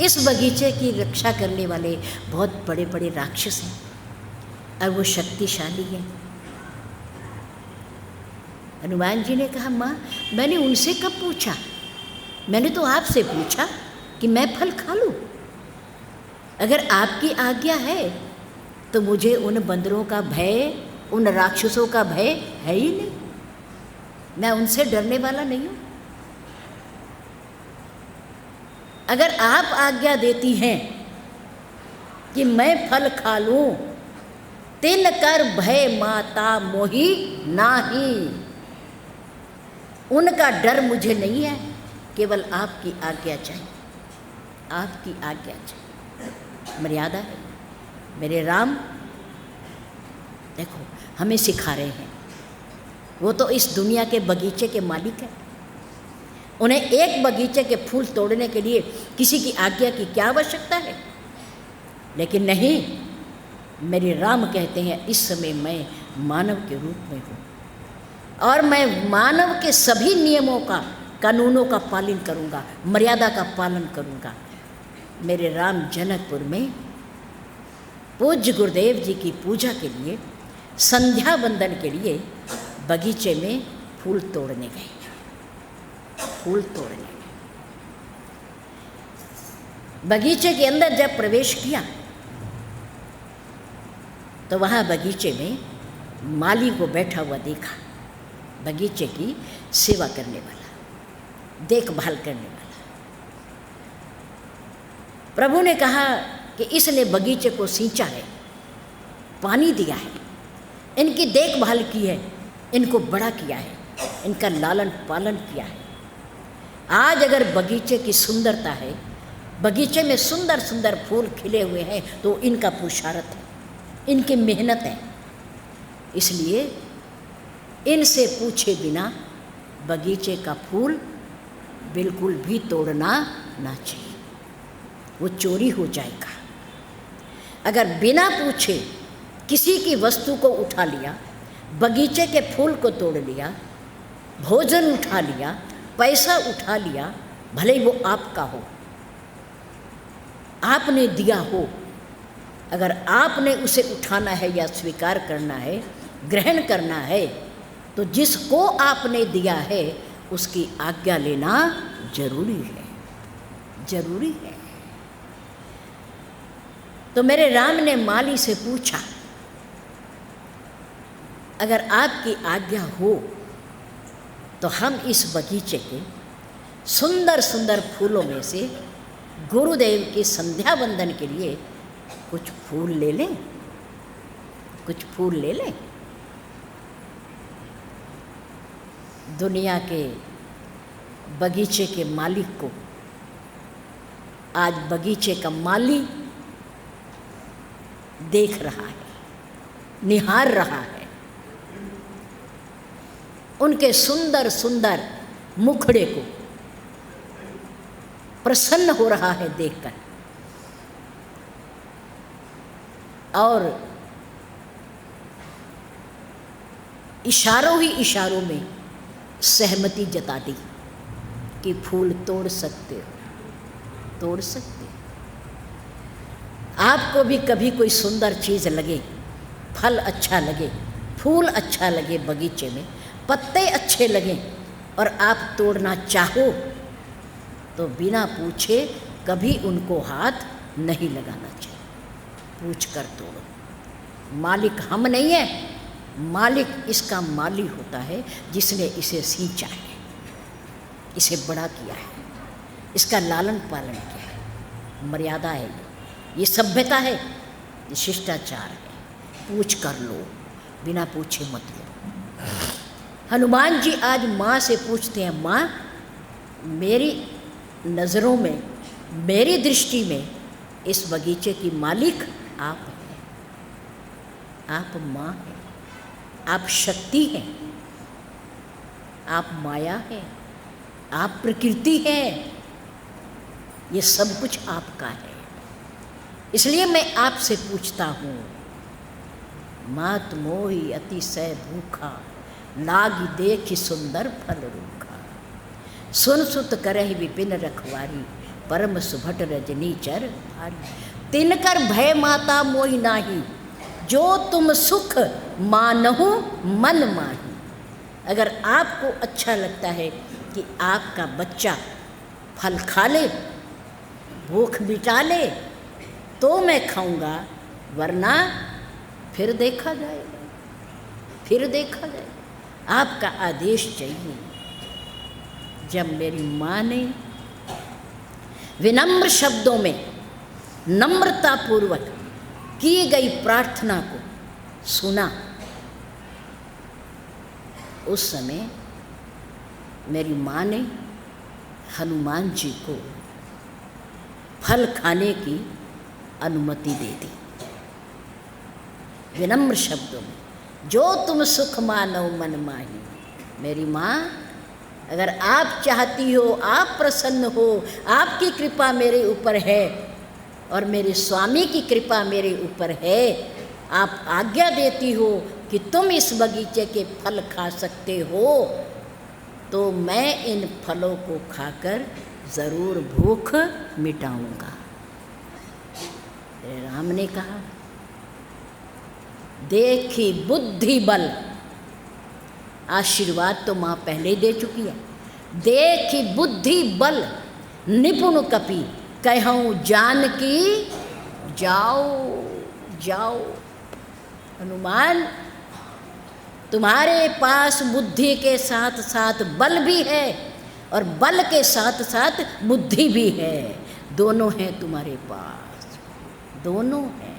इस बगीचे की रक्षा करने वाले बहुत बड़े बड़े राक्षस हैं और वो शक्तिशाली हैं। हनुमान जी ने कहा, माँ मैंने उनसे कब पूछा, मैंने तो आपसे पूछा कि मैं फल खा लूँ। अगर आपकी आज्ञा है तो मुझे उन बंदरों का भय, उन राक्षसों का भय है ही नहीं, मैं उनसे डरने वाला नहीं हूँ। अगर आप आज्ञा देती हैं कि मैं फल खा लूँ, तिन कर भय माता मोही नाही, उनका डर मुझे नहीं है, केवल आपकी आज्ञा चाहिए, आपकी आज्ञा चाहिए। मर्यादा है। मेरे राम देखो हमें सिखा रहे हैं, वो तो इस दुनिया के बगीचे के मालिक हैं। उन्हें एक बगीचे के फूल तोड़ने के लिए किसी की आज्ञा की क्या आवश्यकता है? लेकिन नहीं, मेरे राम कहते हैं इस समय मैं मानव के रूप में हूँ और मैं मानव के सभी नियमों का, कानूनों का पालन करूँगा, मर्यादा का पालन करूँगा। मेरे राम जनकपुर में पूज्य गुरुदेव जी की पूजा के लिए, संध्या वंदन के लिए बगीचे में फूल तोड़ने गए, फूल तोड़ने गए। बगीचे के अंदर जब प्रवेश किया तो वहाँ बगीचे में माली को बैठा हुआ देखा, बगीचे की सेवा करने वाला, देखभाल करने वाला। प्रभु ने कहा कि इसने बगीचे को सींचा है, पानी दिया है, इनकी देखभाल की है, इनको बड़ा किया है, इनका लालन पालन किया है। आज अगर बगीचे की सुंदरता है, बगीचे में सुंदर सुंदर फूल खिले हुए हैं, तो इनका पुरुषार्थ है, इनकी मेहनत है। इसलिए इनसे पूछे बिना बगीचे का फूल बिल्कुल भी तोड़ना ना चाहिए, वो चोरी हो जाएगा। अगर बिना पूछे किसी की वस्तु को उठा लिया, बगीचे के फूल को तोड़ लिया, भोजन उठा लिया, पैसा उठा लिया, भले ही वो आपका हो, आपने दिया हो, अगर आपने उसे उठाना है या स्वीकार करना है, ग्रहण करना है, तो जिसको आपने दिया है उसकी आज्ञा लेना जरूरी है, जरूरी है। तो मेरे राम ने माली से पूछा, अगर आपकी आज्ञा हो तो हम इस बगीचे के सुंदर सुंदर फूलों में से गुरुदेव की संध्या वंदन के लिए कुछ फूल ले लें, कुछ फूल ले लें। दुनिया के बगीचे के मालिक को आज बगीचे का माली देख रहा है, निहार रहा है, उनके सुंदर सुंदर मुखड़े को प्रसन्न हो रहा है देखकर, और इशारों ही इशारों में सहमति जता दी कि फूल तोड़ सकते हो, तोड़ सकते हो। आपको भी कभी कोई सुंदर चीज़ लगे, फल अच्छा लगे, फूल अच्छा लगे, बगीचे में पत्ते अच्छे लगें और आप तोड़ना चाहो तो बिना पूछे कभी उनको हाथ नहीं लगाना चाहिए, पूछ कर तोड़ो। मालिक हम नहीं है, मालिक इसका माली होता है जिसने इसे सींचा है, इसे बड़ा किया है, इसका लालन पालन किया है। मर्यादा है ये सभ्यता है, ये शिष्टाचार है। पूछ कर लो, बिना पूछे मत लो। हनुमान जी आज माँ से पूछते हैं, माँ मेरी नज़रों में, मेरी दृष्टि में इस बगीचे की मालिक आप हैं, आप माँ हैं, आप शक्ति हैं, आप माया हैं, आप प्रकृति हैं, ये सब कुछ आपका है। इसलिए मैं आपसे पूछता हूँ, मात मोहि अतिशय भूखा, लागी देखि सुंदर फल रूखा। सुन सुत करहि विपिन रखवारी, परम सुभट रजनीचर भारी। तिनकर भय माता मोहि नाही, जो तुम सुख मानहु मन माही। अगर आपको अच्छा लगता है कि आपका बच्चा फल खा ले, भूख मिटा ले, तो मैं खाऊंगा, वरना फिर देखा जाएगा, फिर देखा जाएगा। आपका आदेश चाहिए। जब मेरी माँ ने विनम्र शब्दों में नम्रतापूर्वक की गई प्रार्थना को सुना, उस समय मेरी माँ ने हनुमान जी को फल खाने की अनुमति दे दी। विनम्र शब्दों में, जो तुम सुख मानो मन माही। मेरी माँ, अगर आप चाहती हो, आप प्रसन्न हो, आपकी कृपा मेरे ऊपर है और मेरे स्वामी की कृपा मेरे ऊपर है, आप आज्ञा देती हो कि तुम इस बगीचे के फल खा सकते हो, तो मैं इन फलों को खाकर ज़रूर भूख मिटाऊंगा। राम ने कहा, देखी बुद्धि बल। आशीर्वाद तो माँ पहले दे चुकी है। देखी बुद्धि बल निपुण कपि, कहूँ जानकी जाओ जाओ। हनुमान, तुम्हारे पास बुद्धि के साथ साथ बल भी है और बल के साथ साथ बुद्धि भी है, दोनों हैं तुम्हारे पास, दोनों हैं।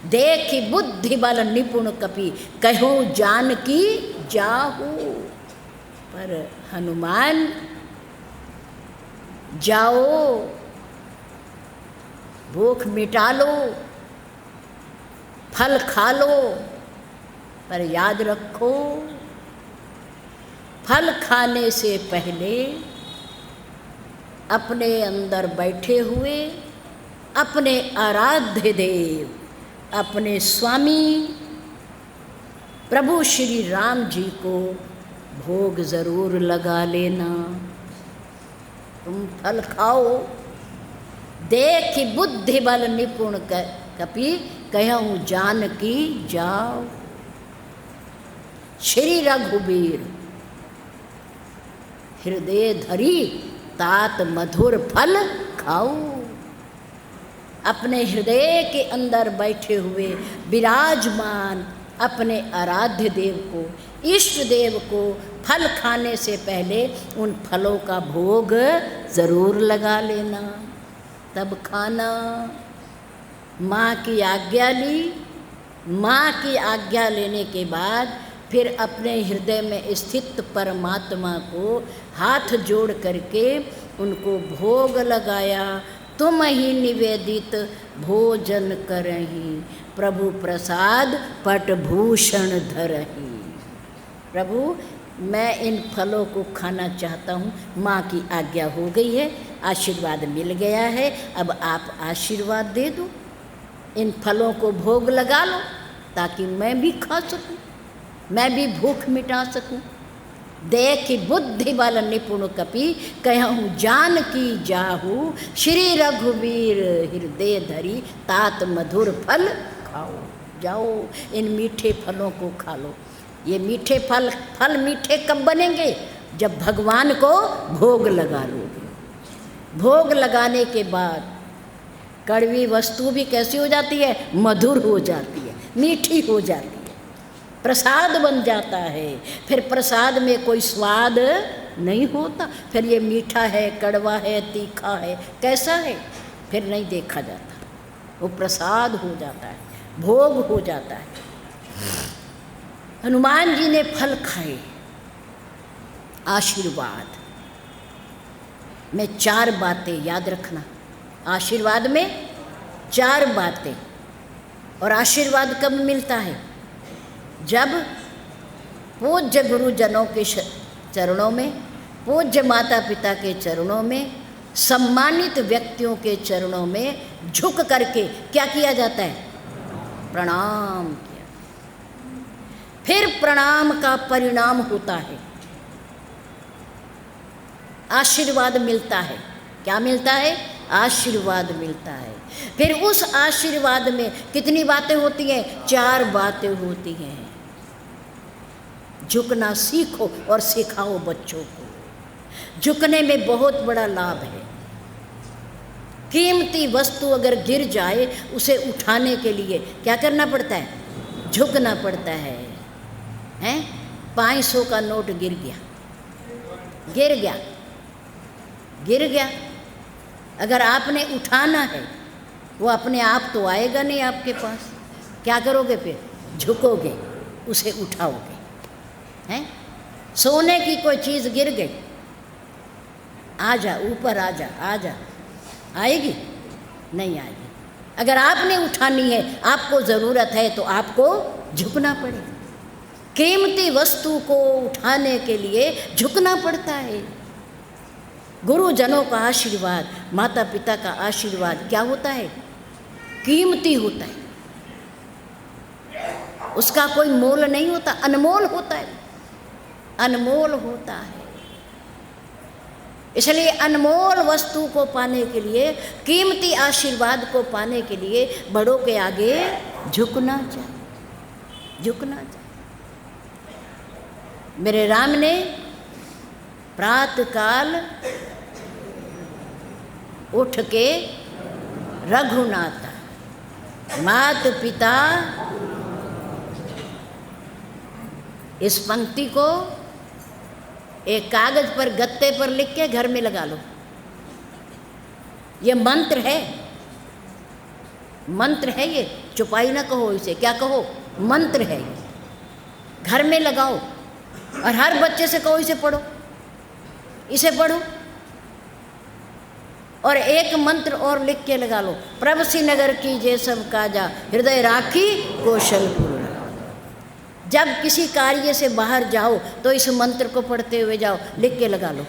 देखि बुद्धि बल निपुण कपि, कहो जानकी जाहू। पर हनुमान, जाओ, भूख मिटा लो, फल खा लो, पर याद रखो, फल खाने से पहले अपने अंदर बैठे हुए अपने आराध्य देव, अपने स्वामी प्रभु श्री राम जी को भोग ज़रूर लगा लेना। तुम फल खाओ। देखि बुद्धि बल निपुण कपि, कहूँ जानकी जाओ। श्री रघुबीर हृदय धरी, तात मधुर फल खाओ। अपने हृदय के अंदर बैठे हुए विराजमान अपने आराध्य देव को, इष्ट देव को फल खाने से पहले उन फलों का भोग ज़रूर लगा लेना, तब खाना। माँ की आज्ञा ली। माँ की आज्ञा लेने के बाद फिर अपने हृदय में स्थित परमात्मा को हाथ जोड़ करके उनको भोग लगाया, तुम ही निवेदित भोजन करही, प्रभु प्रसाद पट भूषण धरही। प्रभु मैं इन फलों को खाना चाहता हूँ, माँ की आज्ञा हो गई है, आशीर्वाद मिल गया है, अब आप आशीर्वाद दे दो, इन फलों को भोग लगा लो ताकि मैं भी खा सकूं, मैं भी भूख मिटा सकूं। देखि बुद्धि बल निपुण कपि, कहूँ जान की जाहू, श्री रघुवीर हृदय धरी, तात मधुर फल खाओ। जाओ इन मीठे फलों को खा लो। ये मीठे फल मीठे कब बनेंगे? जब भगवान को भोग लगा लोगे। भोग लगाने के बाद कड़वी वस्तु भी कैसी हो जाती है? मधुर हो जाती है, मीठी हो जाती है, प्रसाद बन जाता है। फिर प्रसाद में कोई स्वाद नहीं होता, फिर ये मीठा है, कड़वा है, तीखा है, कैसा है फिर नहीं देखा जाता, वो प्रसाद हो जाता है, भोग हो जाता है। हनुमान जी ने फल खाए, आशीर्वाद में 4 बातें याद रखना। आशीर्वाद में 4 बातें। और आशीर्वाद कब मिलता है? जब पूज्य गुरुजनों के चरणों में, पूज्य माता पिता के चरणों में, सम्मानित व्यक्तियों के चरणों में झुक करके क्या किया जाता है? प्रणाम किया। फिर प्रणाम का परिणाम होता है, आशीर्वाद मिलता है। क्या मिलता है? आशीर्वाद मिलता है। फिर उस आशीर्वाद में कितनी बातें होती हैं? 4 बातें होती हैं। झुकना सीखो और सिखाओ बच्चों को। झुकने में बहुत बड़ा लाभ है। कीमती वस्तु अगर गिर जाए उसे उठाने के लिए क्या करना पड़ता है? झुकना पड़ता है। हैं? 500 का नोट गिर गया, गिर गया, गिर गया। अगर आपने उठाना है, वो अपने आप तो आएगा नहीं आपके पास। क्या करोगे? फिर झुकोगे, उसे उठाओगे। हैं? सोने की कोई चीज़ गिर गई, आ जा ऊपर, आ जा, आ जा, आएगी? नहीं आएगी। अगर आपने उठानी है, आपको ज़रूरत है, तो आपको झुकना पड़ेगा। कीमती वस्तु को उठाने के लिए झुकना पड़ता है। गुरुजनों का आशीर्वाद, माता पिता का आशीर्वाद क्या होता है? कीमती होता है, उसका कोई मोल नहीं होता, अनमोल होता है, अनमोल होता है। इसलिए अनमोल वस्तु को पाने के लिए, कीमती आशीर्वाद को पाने के लिए बड़ों के आगे झुकना चाहिए, झुकना चाहिए। मेरे राम ने प्रातःकाल उठ के रघुनाथा, मात पिता, इस पंक्ति को एक कागज पर गत्ते पर लिख के घर में लगा लो। ये मंत्र है, मंत्र है ये, चुपाई ना कहो इसे, क्या कहो? मंत्र है ये। घर में लगाओ और हर बच्चे से कहो इसे पढ़ो, इसे पढ़ो। और एक मंत्र और लिख के लगा लो, प्रभ श्रीनगर की जे सब काजा, हृदय राखी कौशलपुर। जब किसी कार्य से बाहर जाओ तो इस मंत्र को पढ़ते हुए जाओ, लिख के लगा लो।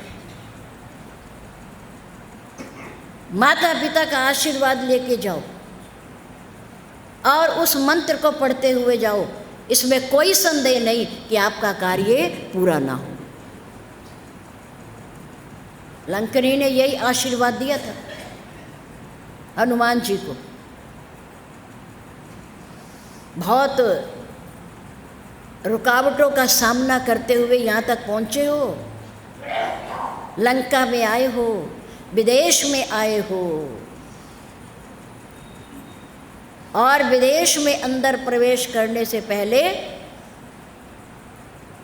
माता पिता का आशीर्वाद लेके जाओ और उस मंत्र को पढ़ते हुए जाओ। इसमें कोई संदेह नहीं कि आपका कार्य पूरा ना हो। लंकनी ने यही आशीर्वाद दिया था हनुमान जी को। बहुत रुकावटों का सामना करते हुए यहाँ तक पहुँचे हो, लंका में आए हो, विदेश में आए हो, और विदेश में अंदर प्रवेश करने से पहले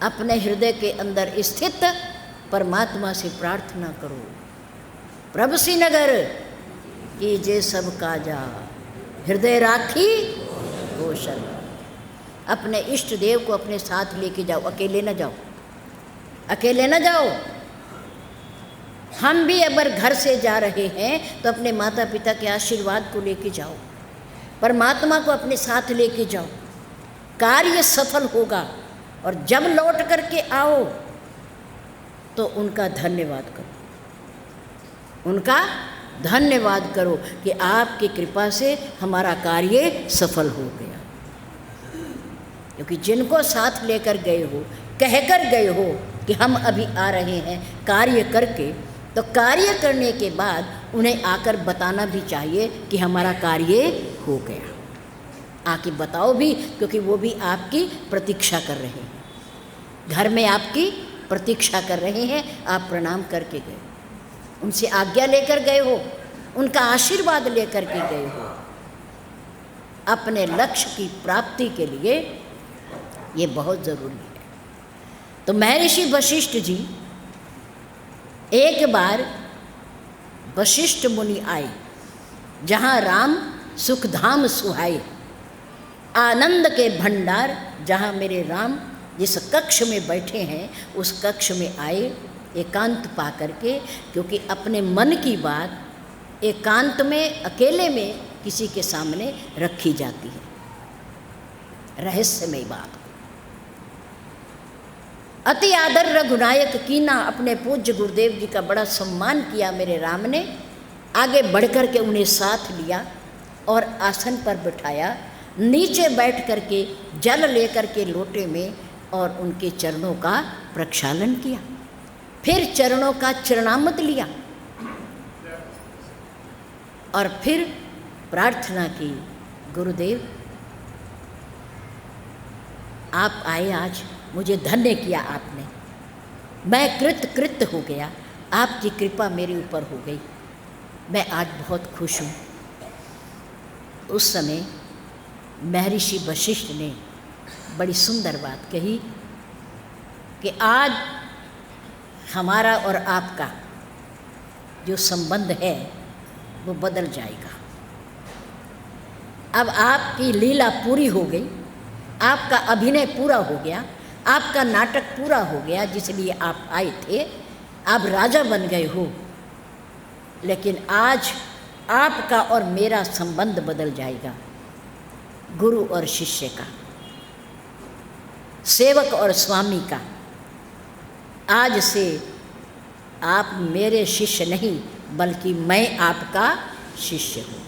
अपने हृदय के अंदर स्थित परमात्मा से प्रार्थना करो, प्रभ श्रीनगर की जे सब काजा, हृदय राखी कौशल। अपने इष्ट देव को अपने साथ लेके जाओ, अकेले न जाओ, अकेले न जाओ। हम भी अगर घर से जा रहे हैं तो अपने माता पिता के आशीर्वाद को लेके जाओ, परमात्मा को अपने साथ लेके जाओ, कार्य सफल होगा। और जब लौट करके आओ तो उनका धन्यवाद करो, उनका धन्यवाद करो कि आपकी कृपा से हमारा कार्य सफल हो गया। क्योंकि जिनको साथ लेकर गए हो, कहकर गए हो कि हम अभी आ रहे हैं कार्य करके, तो कार्य करने के बाद उन्हें आकर बताना भी चाहिए कि हमारा कार्य हो गया। आके बताओ भी, क्योंकि वो भी आपकी प्रतीक्षा कर रहे हैं, घर में आपकी प्रतीक्षा कर रहे हैं। आप प्रणाम करके गए, उनसे आज्ञा लेकर गए हो, उनका आशीर्वाद लेकर के गए हो। अपने लक्ष्य की प्राप्ति के लिए ये बहुत ज़रूरी है। तो महर्षि वशिष्ठ जी एक बार वशिष्ठ मुनि आए, जहाँ राम सुखधाम सुहाए, आनंद के भंडार, जहाँ मेरे राम जिस कक्ष में बैठे हैं उस कक्ष में आए एकांत पा करके। क्योंकि अपने मन की बात एकांत में, अकेले में किसी के सामने रखी जाती है, रहस्यमय बात। अति आदर रघुनायक कीना, अपने पूज्य गुरुदेव जी का बड़ा सम्मान किया मेरे राम ने। आगे बढ़ कर के उन्हें साथ लिया और आसन पर बिठाया, नीचे बैठ करके जल लेकर के लोटे में और उनके चरणों का प्रक्षालन किया। फिर चरणों का चरणामृत लिया और फिर प्रार्थना की, गुरुदेव आप आए, आज मुझे धन्य किया आपने, मैं कृत हो गया, आपकी कृपा मेरे ऊपर हो गई, मैं आज बहुत खुश हूँ। उस समय महर्षि वशिष्ठ ने बड़ी सुंदर बात कही कि आज हमारा और आपका जो संबंध है वो बदल जाएगा। अब आपकी लीला पूरी हो गई, आपका अभिनय पूरा हो गया, आपका नाटक पूरा हो गया, जिसलिए आप आए थे, आप राजा बन गए हो। लेकिन आज आपका और मेरा संबंध बदल जाएगा, गुरु और शिष्य का, सेवक और स्वामी का। आज से आप मेरे शिष्य नहीं, बल्कि मैं आपका शिष्य हूँ,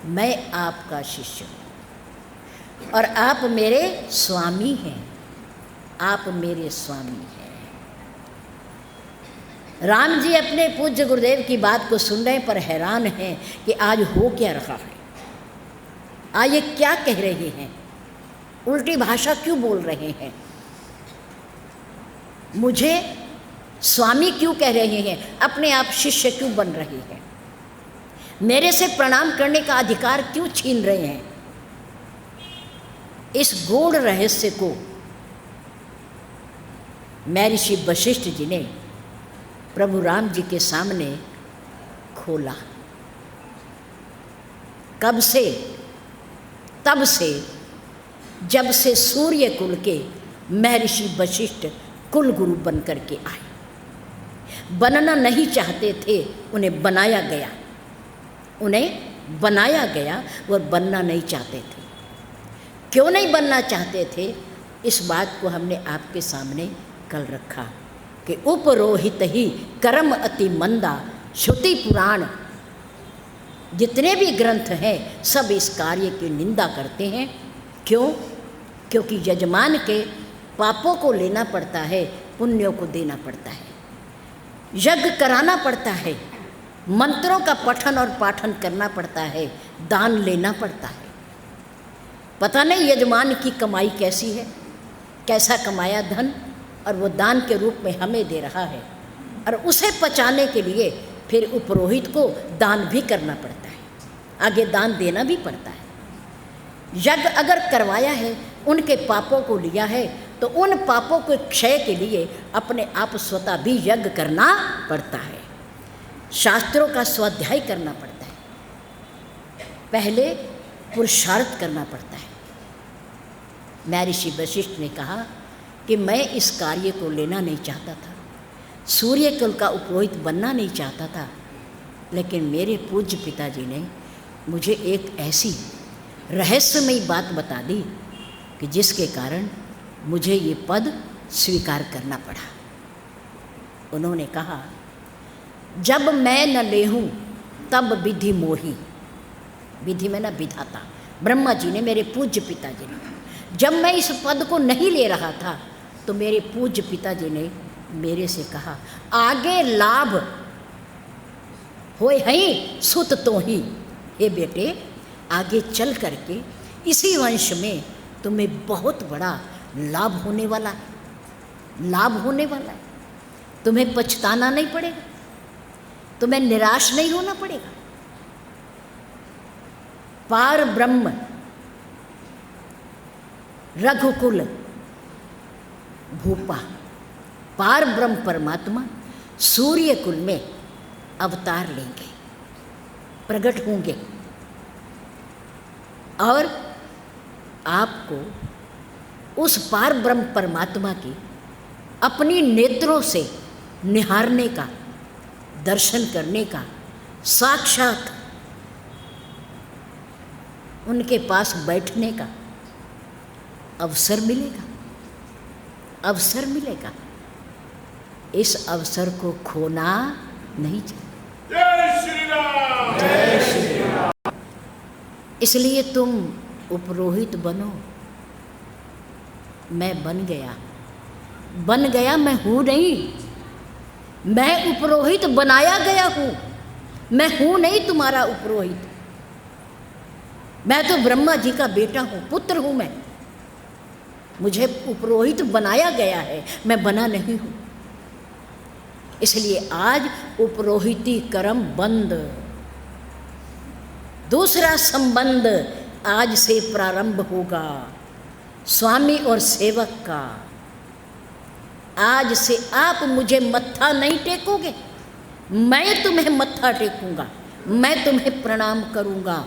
मैं आपका शिष्य हूँ और आप मेरे स्वामी हैं, आप मेरे स्वामी हैं। राम जी अपने पूज्य गुरुदेव की बात को सुनने पर हैरान हैं कि आज हो क्या रहा है, आज ये क्या कह रहे हैं, उल्टी भाषा क्यों बोल रहे हैं, मुझे स्वामी क्यों कह रहे हैं, अपने आप शिष्य क्यों बन रहे हैं, मेरे से प्रणाम करने का अधिकार क्यों छीन रहे हैं। इस गूढ़ रहस्य को महर्षि वशिष्ठ जी ने प्रभु राम जी के सामने खोला। कब से? तब से जब से सूर्य कुल के महर्षि वशिष्ठ कुल गुरु बन करके आए। बनना नहीं चाहते थे, उन्हें बनाया गया, उन्हें बनाया गया, वो बनना नहीं चाहते थे। क्यों नहीं बनना चाहते थे, इस बात को हमने आपके सामने कल रखा कि उपरोहित ही कर्म अति मंदा, श्रुति पुराण जितने भी ग्रंथ हैं सब इस कार्य की निंदा करते हैं। क्यों? क्योंकि यजमान के पापों को लेना पड़ता है, पुण्यों को देना पड़ता है, यज्ञ कराना पड़ता है, मंत्रों का पठन और पाठन करना पड़ता है, दान लेना पड़ता है। पता नहीं यजमान की कमाई कैसी है, कैसा कमाया धन, और वो दान के रूप में हमें दे रहा है, और उसे पचाने के लिए फिर उपरोहित को दान भी करना पड़ता है, आगे दान देना भी पड़ता है। यज्ञ अगर करवाया है, उनके पापों को लिया है, तो उन पापों के क्षय के लिए अपने आप स्वतः भी यज्ञ करना पड़ता है, शास्त्रों का स्वाध्याय करना पड़ता है, पहले पुरुषार्थ करना पड़ता है। महर्षि वशिष्ठ ने कहा कि मैं इस कार्य को लेना नहीं चाहता था, सूर्य कुल का उपरोहित बनना नहीं चाहता था, लेकिन मेरे पूज्य पिताजी ने मुझे एक ऐसी रहस्यमयी बात बता दी कि जिसके कारण मुझे ये पद स्वीकार करना पड़ा। उन्होंने कहा, जब मैं न लेहूँ तब विधि मोही। विधि में न विधाता, ब्रह्मा जी ने, मेरे पूज्य पिताजी ने। जब मैं इस पद को नहीं ले रहा था तो मेरे पूज्य पिताजी ने मेरे से कहा, आगे लाभ होए हई सुत तो ही। हे बेटे, आगे चल करके इसी वंश में तुम्हें बहुत बड़ा लाभ होने वाला है, लाभ होने वाला है। तुम्हें पछताना नहीं पड़ेगा, तुम्हें निराश नहीं होना पड़ेगा। पार ब्रह्म रघुकुल भूपा, पार ब्रह्म परमात्मा सूर्य कुल में अवतार लेंगे, प्रकट होंगे और आपको उस पार ब्रह्म परमात्मा की अपनी नेत्रों से निहारने का, दर्शन करने का, साक्षात उनके पास बैठने का अवसर मिलेगा, अवसर मिलेगा। इस अवसर को खोना नहीं चाहिए। जय श्री राम। जय श्री राम। इसलिए तुम उपरोहित बनो। मैं बन गया, बन गया, मैं हूँ नहीं, मैं उपरोहित बनाया गया हूँ। मैं हूँ नहीं तुम्हारा उपरोहित, मैं तो ब्रह्मा जी का बेटा हूँ, पुत्र हूँ मैं। मुझे उपरोहित बनाया गया है, मैं बना नहीं हूँ। इसलिए आज उपरोहिती कर्म बंद, दूसरा संबंध आज से प्रारंभ होगा स्वामी और सेवक का। आज से आप मुझे मत्था नहीं टेकोगे, मैं तुम्हें मत्था टेकूंगा, मैं तुम्हें प्रणाम करूंगा।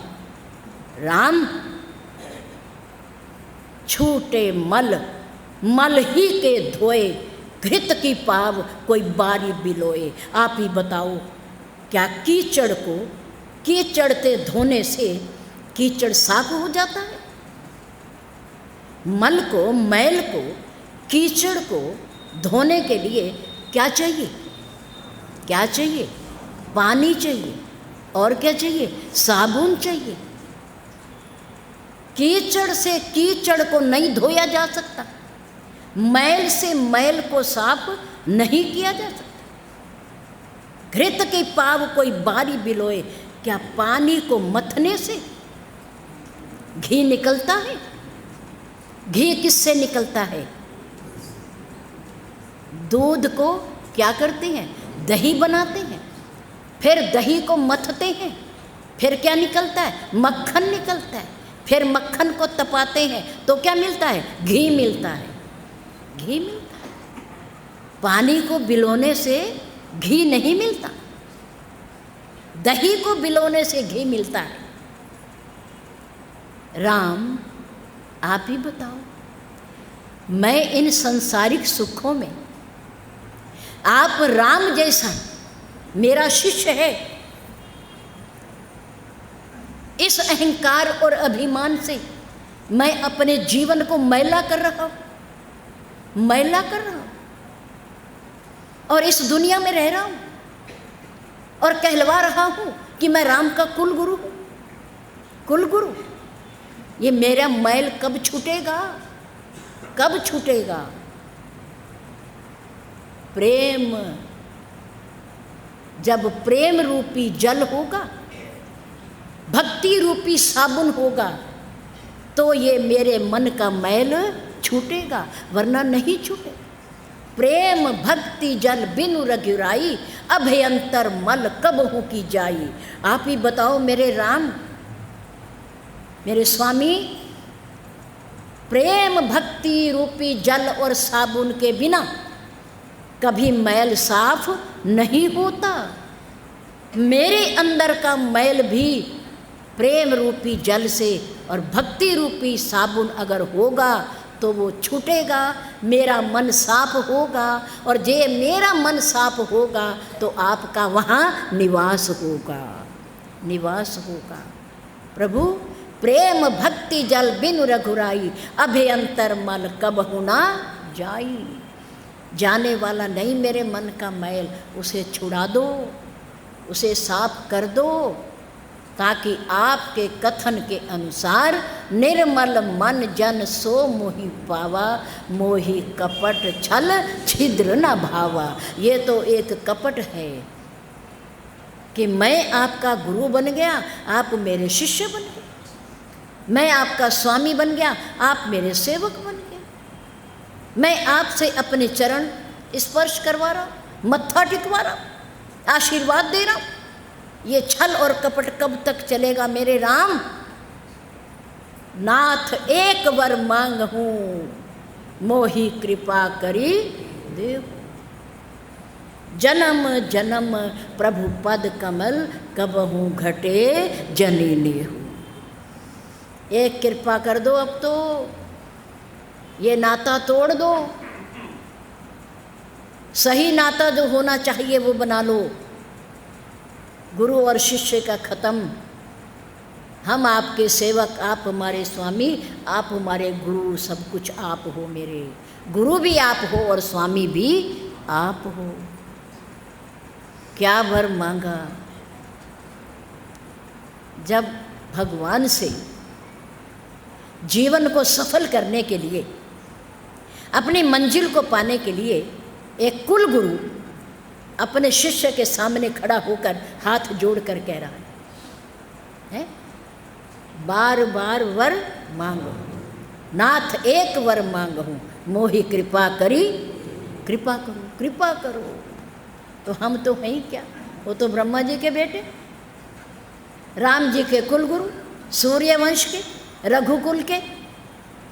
राम, छूटे मल, मल ही के धोए, घृत की पाव कोई बारी बिलोए। आप ही बताओ, क्या कीचड़ को कीचड़ से धोने से कीचड़ साफ हो जाता है? मल को, मैल को, कीचड़ को धोने के लिए क्या चाहिए? क्या चाहिए? पानी चाहिए। और क्या चाहिए? साबुन चाहिए। कीचड़ से कीचड़ को नहीं धोया जा सकता, मैल से मैल को साफ नहीं किया जा सकता। घृत के पाव कोई बारी बिलोए, क्या पानी को मथने से घी निकलता है? घी किससे निकलता है? दूध को क्या करते हैं? दही बनाते हैं, फिर दही को मथते हैं, फिर क्या निकलता है? मक्खन निकलता है। फिर मक्खन को तपाते हैं तो क्या मिलता है? घी मिलता है, घी मिलता है। पानी को बिलोने से घी नहीं मिलता, दही को बिलोने से घी मिलता है। राम, आप ही बताओ, मैं इन सांसारिक सुखों में आप राम जैसा मेरा शिष्य है, इस अहंकार और अभिमान से मैं अपने जीवन को मैला कर रहा हूँ, मैला कर रहा हूँ, और इस दुनिया में रह रहा हूँ और कहलवा रहा हूँ कि मैं राम का कुल गुरु हूँ, कुल गुरु। ये मेरा मैल कब छूटेगा? कब छूटेगा? प्रेम, जब प्रेम रूपी जल होगा, भक्ति रूपी साबुन होगा, तो ये मेरे मन का मैल छूटेगा, वरना नहीं छूटेगा। प्रेम भक्ति जल बिनु रघुराई, अभयंतर मल कब हो की जाई। आप ही बताओ मेरे राम, मेरे स्वामी, प्रेम भक्ति रूपी जल और साबुन के बिना कभी मैल साफ नहीं होता। मेरे अंदर का मैल भी प्रेम रूपी जल से और भक्ति रूपी साबुन अगर होगा तो वो छूटेगा, मेरा मन साफ होगा, और जे मेरा मन साफ होगा तो आपका वहाँ निवास होगा, निवास होगा। प्रभु प्रेम भक्ति जल बिनु रघुराई, अभयंतर मल कबहु ना जाई। जाने वाला नहीं मेरे मन का मैल, उसे छुड़ा दो, उसे साफ कर दो, ताकि आपके कथन के अनुसार निर्मल मन जन सो मोहि पावा, मोहि कपट छल छिद्र न भावा। ये तो एक कपट है कि मैं आपका गुरु बन गया, आप मेरे शिष्य बन गए, मैं आपका स्वामी बन गया, आप मेरे सेवक बन गए, मैं आपसे अपने चरण स्पर्श करवा रहा हूँ, मत्था टिकवा रहा हूँ, आशीर्वाद दे रहा हूँ। ये छल और कपट कब तक चलेगा मेरे राम? नाथ एक वर मांगहूँ, मोहि कृपा करी देव। जन्म जन्म प्रभु पद कमल, कबहू घटे जनी नेहू। एक कृपा कर दो, अब तो ये नाता तोड़ दो, सही नाता जो होना चाहिए वो बना लो। गुरु और शिष्य का खत्म, हम आपके सेवक, आप हमारे स्वामी, आप हमारे गुरु, सब कुछ आप हो। मेरे गुरु भी आप हो और स्वामी भी आप हो। क्या वर मांगा? जब भगवान से जीवन को सफल करने के लिए, अपनी मंजिल को पाने के लिए एक कुल गुरु अपने शिष्य के सामने खड़ा होकर हाथ जोड़कर कह रहा है, बार बार वर मांगो, नाथ एक वर मांगहूँ, मोहि कृपा करी, कृपा करो, कृपा करो। तो हम तो हैं ही क्या, वो तो ब्रह्मा जी के बेटे, राम जी के कुल गुरु, सूर्यवंश के, रघुकुल के,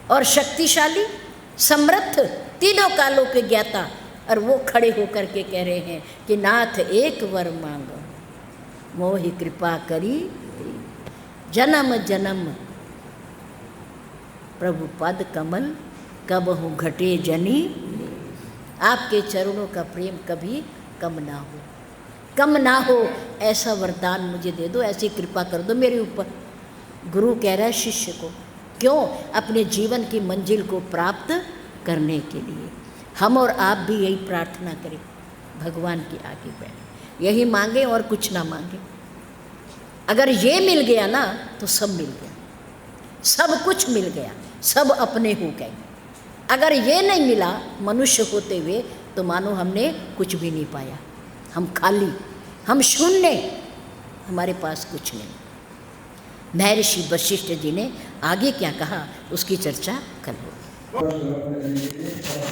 और शक्तिशाली, समर्थ, तीनों कालों के ज्ञाता। और वो खड़े होकर के कह रहे हैं कि नाथ एक वर मांगो, मोहि कृपा करी। जन्म जन्म प्रभु पद कमल, कबहू घटे जनी। आपके चरणों का प्रेम कभी कम ना हो, कम ना हो, ऐसा वरदान मुझे दे दो, ऐसी कृपा कर दो मेरे ऊपर। गुरु कह रहा है शिष्य को, क्यों? अपने जीवन की मंजिल को प्राप्त करने के लिए। हम और आप भी यही प्रार्थना करें, भगवान के आगे बैठ, यही मांगे और कुछ ना मांगे। अगर ये मिल गया ना तो सब मिल गया, सब कुछ मिल गया, सब अपने हो गए। अगर ये नहीं मिला मनुष्य होते हुए, तो मानो हमने कुछ भी नहीं पाया, हम खाली, हम शून्य, हमारे पास कुछ नहीं। महर्षि वशिष्ठ जी ने आगे क्या कहा उसकी चर्चा कर लो।